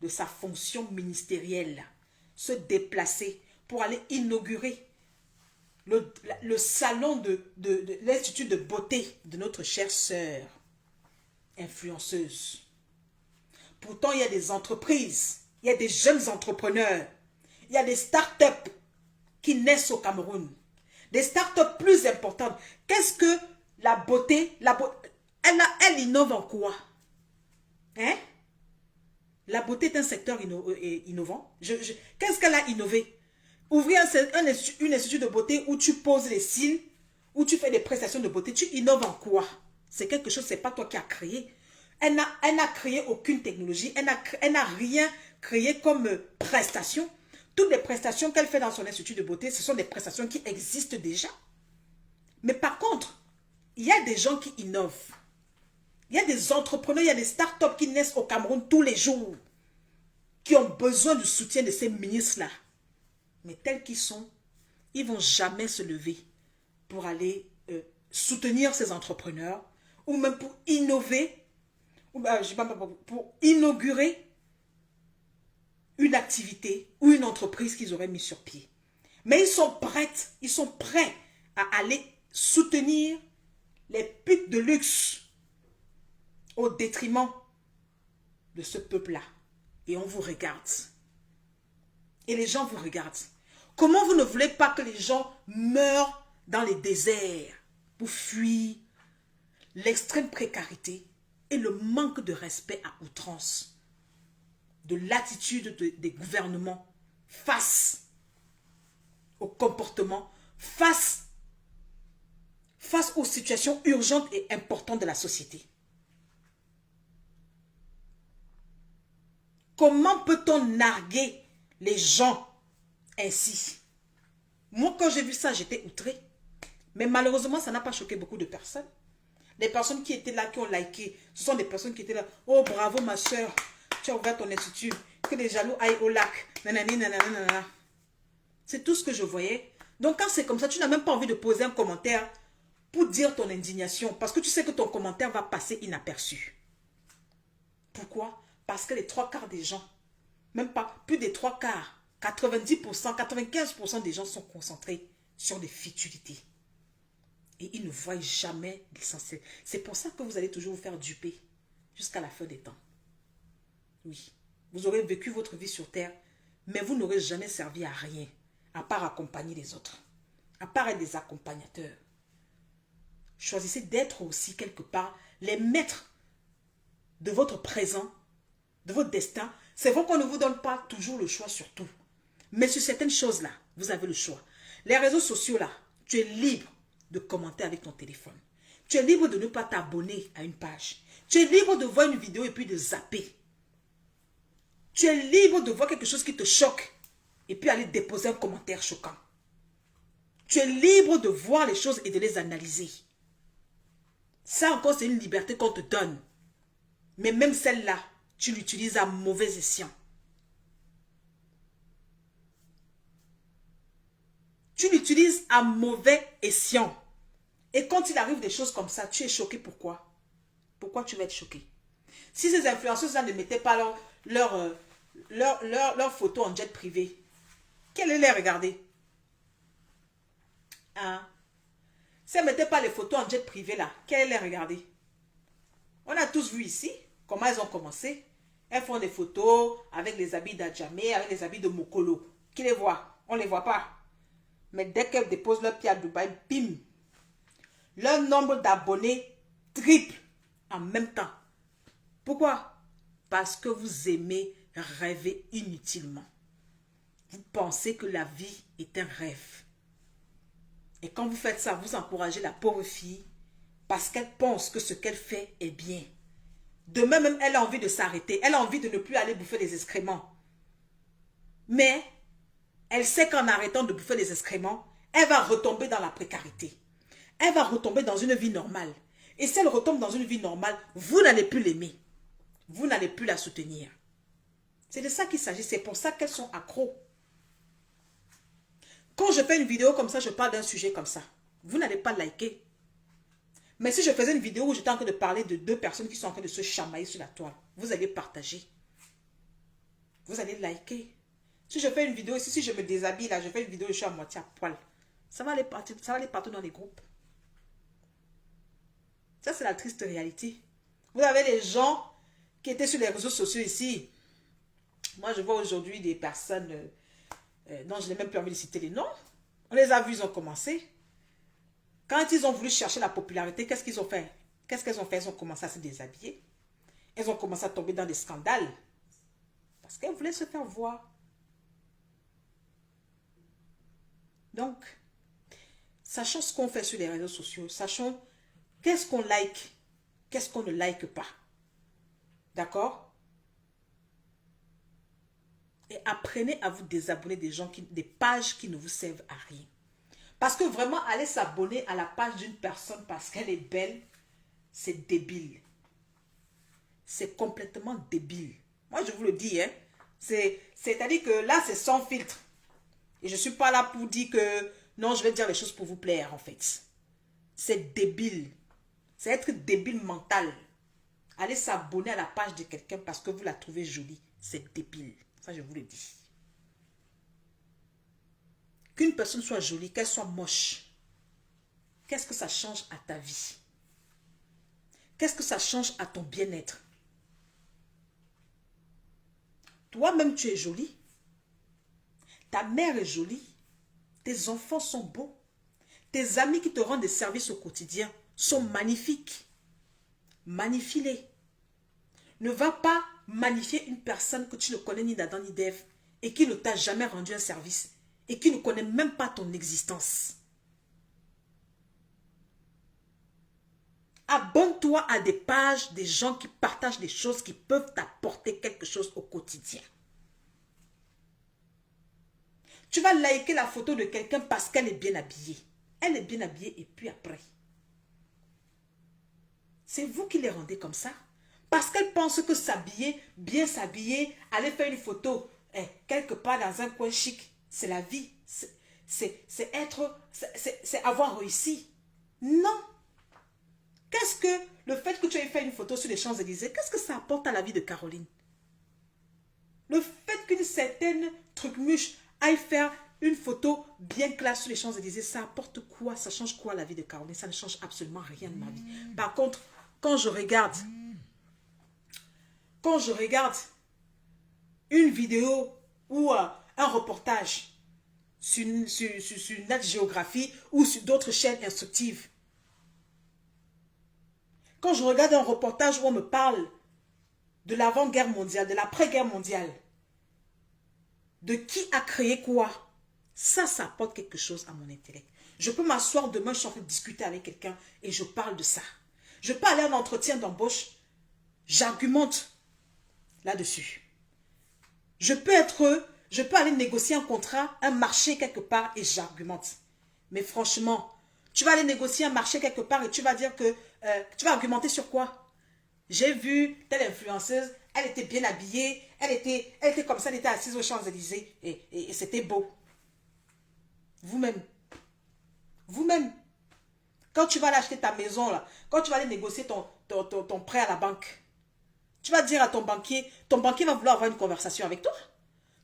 de sa fonction ministérielle, se déplacer pour aller inaugurer le salon de l'Institut de beauté de notre chère sœur influenceuse. Pourtant, il y a des entreprises, il y a des jeunes entrepreneurs, il y a des start-up qui naissent au Cameroun. Des start-up plus importantes. Qu'est-ce que la beauté, elle innove en quoi? Hein? La beauté est un secteur innovant. Qu'est-ce qu'elle a innové? Ouvrir un institut de beauté où tu poses les cils, où tu fais des prestations de beauté, tu innoves en quoi? C'est quelque chose, c'est pas toi qui as créé. Elle n'a créé aucune technologie, elle n'a rien créé comme prestation. Toutes les prestations qu'elle fait dans son institut de beauté, ce sont des prestations qui existent déjà. Mais par contre, il y a des gens qui innovent. Il y a des entrepreneurs, il y a des startups qui naissent au Cameroun tous les jours, qui ont besoin du soutien de ces ministres-là. Mais tels qu'ils sont, ils ne vont jamais se lever pour aller soutenir ces entrepreneurs ou même pour innover, ou pour inaugurer une activité ou une entreprise qu'ils auraient mis sur pied. Mais ils sont prêts à aller soutenir les putes de luxe au détriment de ce peuple-là. Et on vous regarde. Et les gens vous regardent. Comment vous ne voulez pas que les gens meurent dans les déserts pour fuir l'extrême précarité, et le manque de respect à outrance de l'attitude des gouvernements face au comportement, face aux situations urgentes et importantes de la société. Comment peut-on narguer les gens ainsi? Moi, quand j'ai vu ça, j'étais outrée. Mais malheureusement, ça n'a pas choqué beaucoup de personnes. Les personnes qui étaient là, qui ont liké, ce sont des personnes qui étaient là. Oh, bravo ma soeur, tu as ouvert ton institut. Que les jaloux aillent au lac. Nanani, nanana, nanana. C'est tout ce que je voyais. Donc quand c'est comme ça, tu n'as même pas envie de poser un commentaire pour dire ton indignation. Parce que tu sais que ton commentaire va passer inaperçu. Pourquoi? Parce que les 3/4 des gens, même pas plus des 3/4, 90%, 95% des gens sont concentrés sur des futilités. Et ils ne voient jamais l'essentiel. C'est pour ça que vous allez toujours vous faire duper jusqu'à la fin des temps. Oui, vous aurez vécu votre vie sur terre, mais vous n'aurez jamais servi à rien, à part accompagner les autres, à part être des accompagnateurs. Choisissez d'être aussi quelque part les maîtres de votre présent, de votre destin. C'est vrai qu'on ne vous donne pas toujours le choix sur tout. Mais sur certaines choses-là, vous avez le choix. Les réseaux sociaux-là, tu es libre de commenter avec ton téléphone. Tu es libre de ne pas t'abonner à une page. Tu es libre de voir une vidéo et puis de zapper. Tu es libre de voir quelque chose qui te choque et puis aller déposer un commentaire choquant. Tu es libre de voir les choses et de les analyser. Ça encore, c'est une liberté qu'on te donne. Mais même celle-là, tu l'utilises à mauvais escient. Tu l'utilises à mauvais escient. Et quand il arrive des choses comme ça, tu es choqué. Pourquoi? Pourquoi tu vas être choqué? Si ces influenceuses-là ne mettaient pas leur photo en jet privé, quelle est les regarder? Hein? Si elles ne mettaient pas les photos en jet privé là, quelle est les regarder? On a tous vu ici comment elles ont commencé. Elles font des photos avec les habits d'Adjamé, avec les habits de Mokolo. Qui les voit? On ne les voit pas. Mais dès qu'elles déposent leur pied à Dubaï, bim! Leur nombre d'abonnés triple en même temps. Pourquoi? Parce que vous aimez rêver inutilement. Vous pensez que la vie est un rêve. Et quand vous faites ça, vous encouragez la pauvre fille parce qu'elle pense que ce qu'elle fait est bien. Demain même, elle a envie de s'arrêter. Elle a envie de ne plus aller bouffer des excréments. Mais elle sait qu'en arrêtant de bouffer des excréments, elle va retomber dans la précarité. Elle va retomber dans une vie normale. Et si elle retombe dans une vie normale, vous n'allez plus l'aimer. Vous n'allez plus la soutenir. C'est de ça qu'il s'agit. C'est pour ça qu'elles sont accros. Quand je fais une vidéo comme ça, je parle d'un sujet comme ça. Vous n'allez pas liker. Mais si je faisais une vidéo où j'étais en train de parler de deux personnes qui sont en train de se chamailler sur la toile, vous allez partager. Vous allez liker. Si je fais une vidéo ici, si je me déshabille là, je fais une vidéo où je suis à moitié à poil. Ça va aller partout dans les groupes. Ça, c'est la triste réalité. Vous avez des gens qui étaient sur les réseaux sociaux ici. Moi, je vois aujourd'hui des personnes dont je n'ai même plus envie de citer les noms. On les a vus, ils ont commencé. Quand ils ont voulu chercher la popularité, qu'est-ce qu'ils ont fait? Qu'est-ce qu'elles ont fait? Elles ont commencé à se déshabiller. Elles ont commencé à tomber dans des scandales. Parce qu'elles voulaient se faire voir. Donc, sachons ce qu'on fait sur les réseaux sociaux. Sachons qu'est-ce qu'on like, qu'est-ce qu'on ne like pas. D'accord? Et apprenez à vous désabonner des pages qui ne vous servent à rien. Parce que vraiment, aller s'abonner à la page d'une personne parce qu'elle est belle, c'est débile. C'est complètement débile. Moi, je vous le dis, hein. C'est-à-dire que là, c'est sans filtre. Et je ne suis pas là pour dire que non, je vais dire les choses pour vous plaire, en fait. C'est débile. C'est être débile mental. Aller s'abonner à la page de quelqu'un parce que vous la trouvez jolie, c'est débile. Ça, je vous le dis. Qu'une personne soit jolie, qu'elle soit moche, qu'est-ce que ça change à ta vie? Qu'est-ce que ça change à ton bien-être? Toi-même, tu es jolie. Ta mère est jolie. Tes enfants sont beaux. Tes amis qui te rendent des services au quotidien sont magnifiques. Magnifie-les. Ne va pas magnifier une personne que tu ne connais ni d'Adam ni d'Ève et qui ne t'a jamais rendu un service et qui ne connaît même pas ton existence. Abonne-toi à des pages, des gens qui partagent des choses qui peuvent t'apporter quelque chose au quotidien. Tu vas liker la photo de quelqu'un parce qu'elle est bien habillée. Elle est bien habillée et puis après. C'est vous qui les rendez comme ça. Parce qu'elle pense que s'habiller, bien s'habiller, aller faire une photo quelque part dans un coin chic, c'est la vie. C'est avoir réussi. Non. Qu'est-ce que le fait que tu aies fait une photo sur les Champs-Élysées, qu'est-ce que ça apporte à la vie de Caroline? Le fait qu'une certaine trucmuche aille faire une photo bien classe sur les Champs-Élysées, ça apporte quoi? Ça change quoi à la vie de Caroline? Ça ne change absolument rien de ma vie. Par contre, quand je regarde une vidéo ou un reportage sur Nat Géographie ou sur d'autres chaînes instructives, quand je regarde un reportage où on me parle de l'avant-guerre mondiale, de l'après-guerre mondiale, de qui a créé quoi, ça apporte quelque chose à mon intellect. Je peux m'asseoir demain, je suis en train de discuter avec quelqu'un et je parle de ça. Je peux aller à un entretien d'embauche, j'argumente là-dessus. Je peux aller négocier un contrat, un marché quelque part et j'argumente. Mais franchement, tu vas aller négocier un marché quelque part et tu vas dire que tu vas argumenter sur quoi? J'ai vu telle influenceuse, elle était bien habillée, elle était comme ça, elle était assise aux Champs-Élysées et c'était beau. Vous-même, quand tu vas aller acheter ta maison, là, quand tu vas aller négocier ton prêt à la banque, tu vas dire à ton banquier va vouloir avoir une conversation avec toi.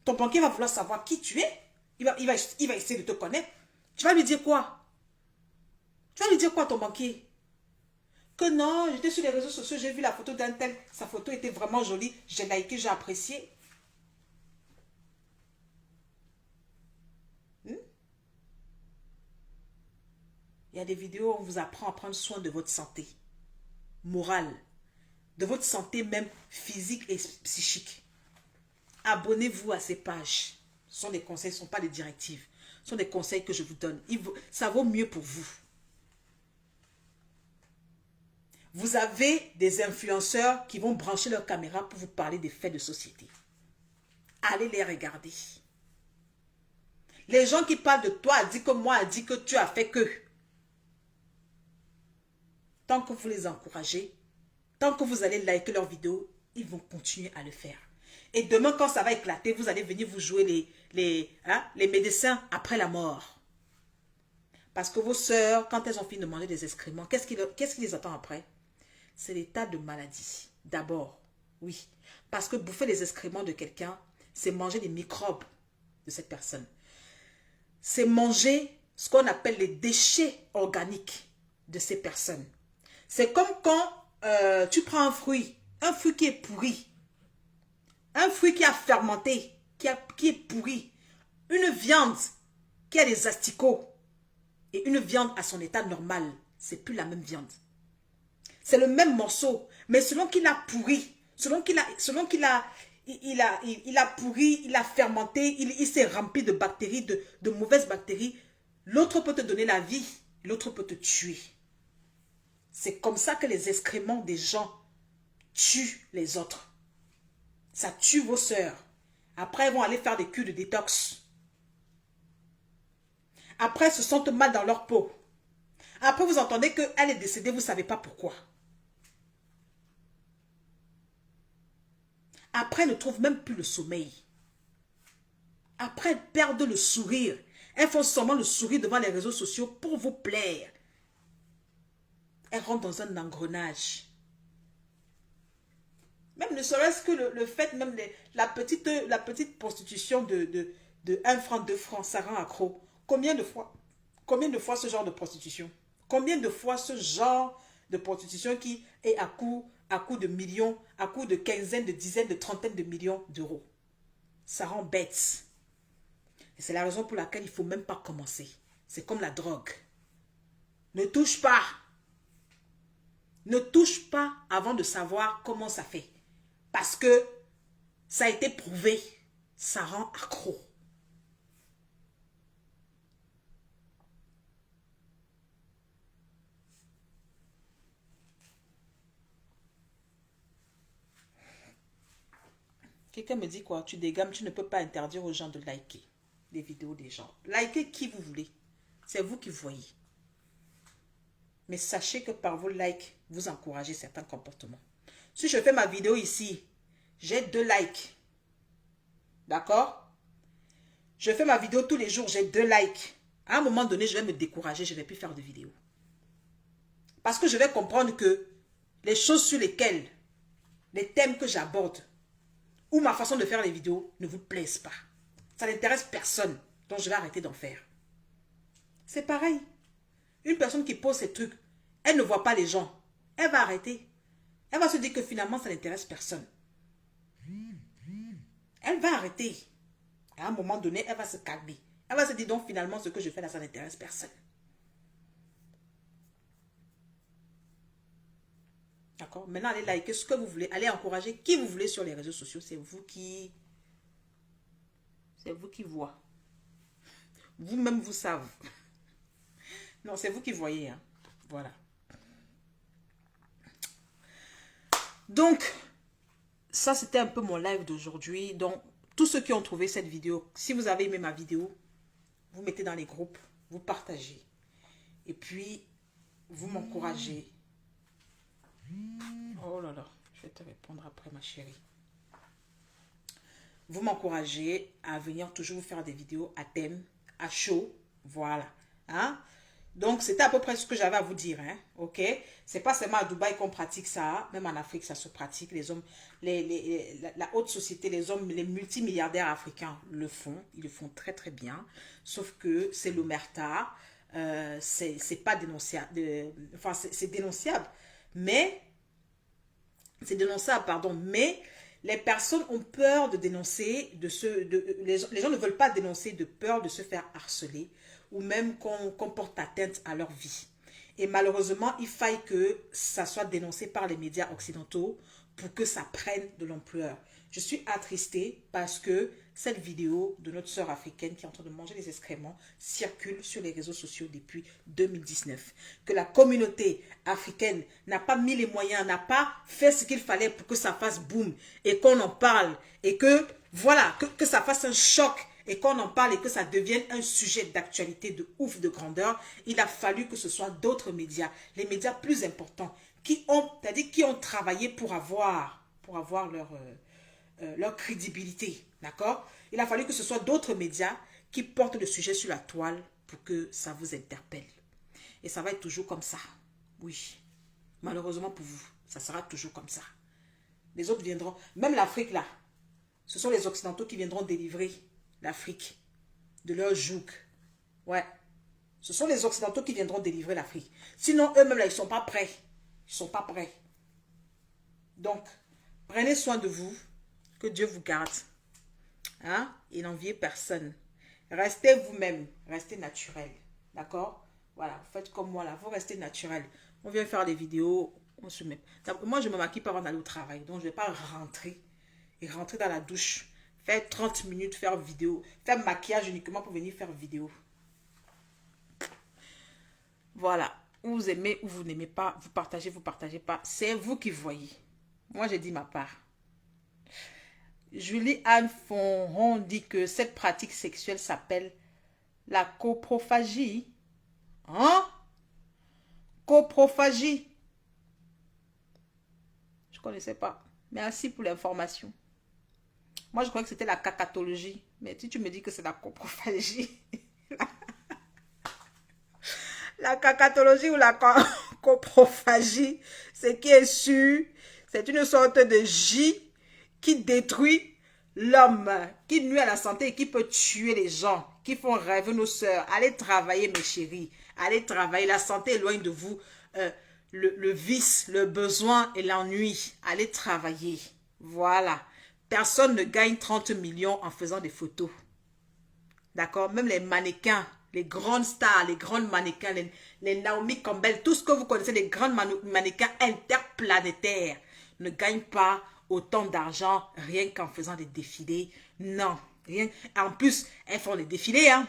Ton banquier va vouloir savoir qui tu es. Il va essayer de te connaître. Tu vas lui dire quoi? Tu vas lui dire quoi à ton banquier? Que non, j'étais sur les réseaux sociaux, j'ai vu la photo d'un tel, sa photo était vraiment jolie, j'ai liké, j'ai apprécié. Il y a des vidéos où on vous apprend à prendre soin de votre santé morale, de votre santé même physique et psychique. Abonnez-vous à ces pages. Ce sont des conseils, ce ne sont pas des directives. Ce sont des conseils que je vous donne. Ça vaut mieux pour vous. Vous avez des influenceurs qui vont brancher leur caméra pour vous parler des faits de société. Allez les regarder. Les gens qui parlent de toi a dit que moi, a dit que tu as fait que. Tant que vous les encouragez, tant que vous allez liker leurs vidéos, ils vont continuer à le faire. Et demain, quand ça va éclater, vous allez venir vous jouer les médecins après la mort. Parce que vos sœurs, quand elles ont fini de manger des excréments, qu'est-ce qui les attend après? C'est l'état de maladie. D'abord, oui. Parce que bouffer les excréments de quelqu'un, c'est manger des microbes de cette personne. C'est manger ce qu'on appelle les déchets organiques de ces personnes. C'est comme quand tu prends un fruit qui est pourri, un fruit qui a fermenté, qui est pourri, une viande qui a des asticots et une viande à son état normal, c'est plus la même viande. C'est le même morceau, mais selon qu'il a pourri, selon qu'il a pourri, il a fermenté, il s'est rempli de bactéries, de mauvaises bactéries, l'autre peut te donner la vie, l'autre peut te tuer. C'est comme ça que les excréments des gens tuent les autres. Ça tue vos sœurs. Après, elles vont aller faire des cures de détox. Après, elles se sentent mal dans leur peau. Après, vous entendez qu'elle est décédée, vous ne savez pas pourquoi. Après, elles ne trouvent même plus le sommeil. Après, elles perdent le sourire. Elles font seulement le sourire devant les réseaux sociaux pour vous plaire. Elles rentrent dans un engrenage. Même ne serait-ce que le fait, même la petite prostitution de 1 franc, 2 francs, ça rend accro. Combien de fois ce genre de prostitution? Combien de fois ce genre de prostitution qui est à coût de millions, à coût de quinzaines, de dizaines, de trentaines de millions d'euros? Ça rend bête. Et c'est la raison pour laquelle il ne faut même pas commencer. C'est comme la drogue. Ne touche pas. Ne touche pas avant de savoir comment ça fait. Parce que ça a été prouvé. Ça rend accro. Quelqu'un me dit quoi? Tu dégames, tu ne peux pas interdire aux gens de liker les vidéos des gens. Likez qui vous voulez. C'est vous qui voyez. Mais sachez que par vos likes, vous encouragez certains comportements. Si je fais ma vidéo ici, j'ai 2 likes. D'accord? Je fais ma vidéo tous les jours, j'ai 2 likes. À un moment donné, je vais me décourager, je ne vais plus faire de vidéo. Parce que je vais comprendre que les choses sur lesquelles, les thèmes que j'aborde, ou ma façon de faire les vidéos ne vous plaisent pas. Ça n'intéresse personne, donc je vais arrêter d'en faire. C'est pareil. Une personne qui pose ces trucs, elle ne voit pas les gens. Elle va arrêter. Elle va se dire que finalement, ça n'intéresse personne. Elle va arrêter. À un moment donné, elle va se calmer. Elle va se dire donc finalement, ce que je fais là, ça n'intéresse personne. D'accord? Maintenant, allez liker ce que vous voulez. Allez encourager qui vous voulez sur les réseaux sociaux. C'est vous qui voyez. Vous-même, vous savez. Non, c'est vous qui voyez. Hein. Voilà. Donc, ça, c'était un peu mon live d'aujourd'hui. Donc, tous ceux qui ont trouvé cette vidéo, si vous avez aimé ma vidéo, vous mettez dans les groupes, vous partagez. Et puis, vous m'encouragez. Oh là là, je vais te répondre après, ma chérie. Vous m'encouragez à venir toujours vous faire des vidéos à thème, à chaud. Voilà. Hein? Donc, c'était à peu près ce que j'avais à vous dire. Hein? Ok? C'est pas seulement à Dubaï qu'on pratique ça. Même en Afrique, ça se pratique. Les hommes, la haute société, les hommes, les multimilliardaires africains le font. Ils le font très, très bien. Sauf que c'est l'omerta. C'est pas dénonciable. Enfin, c'est dénonciable. Mais, c'est dénonçable, pardon. Mais, les personnes ont peur de dénoncer, les gens ne veulent pas dénoncer de peur de se faire harceler ou même qu'on porte atteinte à leur vie. Et malheureusement, il faille que ça soit dénoncé par les médias occidentaux pour que ça prenne de l'ampleur. Je suis attristée parce que cette vidéo de notre sœur africaine qui est en train de manger des excréments circule sur les réseaux sociaux depuis 2019. Que la communauté africaine n'a pas mis les moyens, n'a pas fait ce qu'il fallait pour que ça fasse boum et qu'on en parle et que, voilà, que ça fasse un choc et qu'on en parle et que ça devienne un sujet d'actualité de ouf, de grandeur. Il a fallu que ce soit d'autres médias, les médias plus importants, qui ont travaillé pour avoir leur crédibilité, d'accord? Il a fallu que ce soit d'autres médias qui portent le sujet sur la toile pour que ça vous interpelle. Et ça va être toujours comme ça. Oui, malheureusement pour vous, ça sera toujours comme ça. Les autres viendront, même l'Afrique là, ce sont les Occidentaux qui viendront délivrer l'Afrique de leur joug. Ouais, ce sont les Occidentaux qui viendront délivrer l'Afrique. Sinon, eux-mêmes là, ils ne sont pas prêts. Ils ne sont pas prêts. Donc, prenez soin de vous. Que Dieu vous garde. Hein? Et n'enviez personne. Restez vous-même. Restez naturel. D'accord? Voilà. Faites comme moi là. Vous restez naturel. On vient faire des vidéos. On se met. Moi, je me maquille pas avant d'aller au travail. Donc, je ne vais pas rentrer. Et rentrer dans la douche. Faire 30 minutes, faire vidéo. Faire maquillage uniquement pour venir faire vidéo. Voilà. Vous aimez ou vous n'aimez pas. Vous partagez pas. C'est vous qui voyez. Moi, j'ai dit ma part. Julie-Anne Fonron dit que cette pratique sexuelle s'appelle la coprophagie. Hein? Coprophagie. Je ne connaissais pas. Merci pour l'information. Moi, je croyais que c'était la cacatologie. Mais si tu me dis que c'est la coprophagie. La cacatologie ou la coprophagie, c'est qui est sûr. C'est une sorte de J qui détruit l'homme, qui nuit à la santé et qui peut tuer les gens, qui font rêver nos sœurs. Allez travailler, mes chéris. Allez travailler. La santé est loin de vous. Le vice, le besoin et l'ennui. Allez travailler. Voilà. Personne ne gagne 30 millions en faisant des photos. D'accord? Même les mannequins, les grandes stars, les grandes mannequins, les Naomi Campbell, tout ce que vous connaissez, les grands mannequins interplanétaires ne gagnent pas autant d'argent rien qu'en faisant des défilés. Non, rien. En plus, elles font des défilés, hein.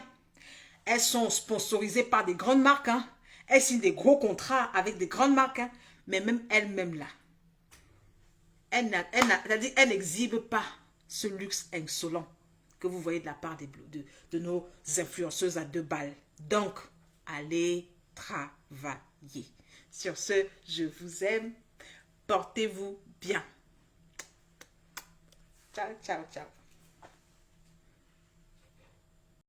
Elles sont sponsorisées par des grandes marques, hein. Elles signent des gros contrats avec des grandes marques, hein. Mais même elles-mêmes là, elles n'exhibent pas ce luxe insolent que vous voyez de la part de nos influenceuses à 2 balles. Donc, allez travailler. Sur ce, je vous aime. Portez-vous bien. Ciao, ciao, ciao.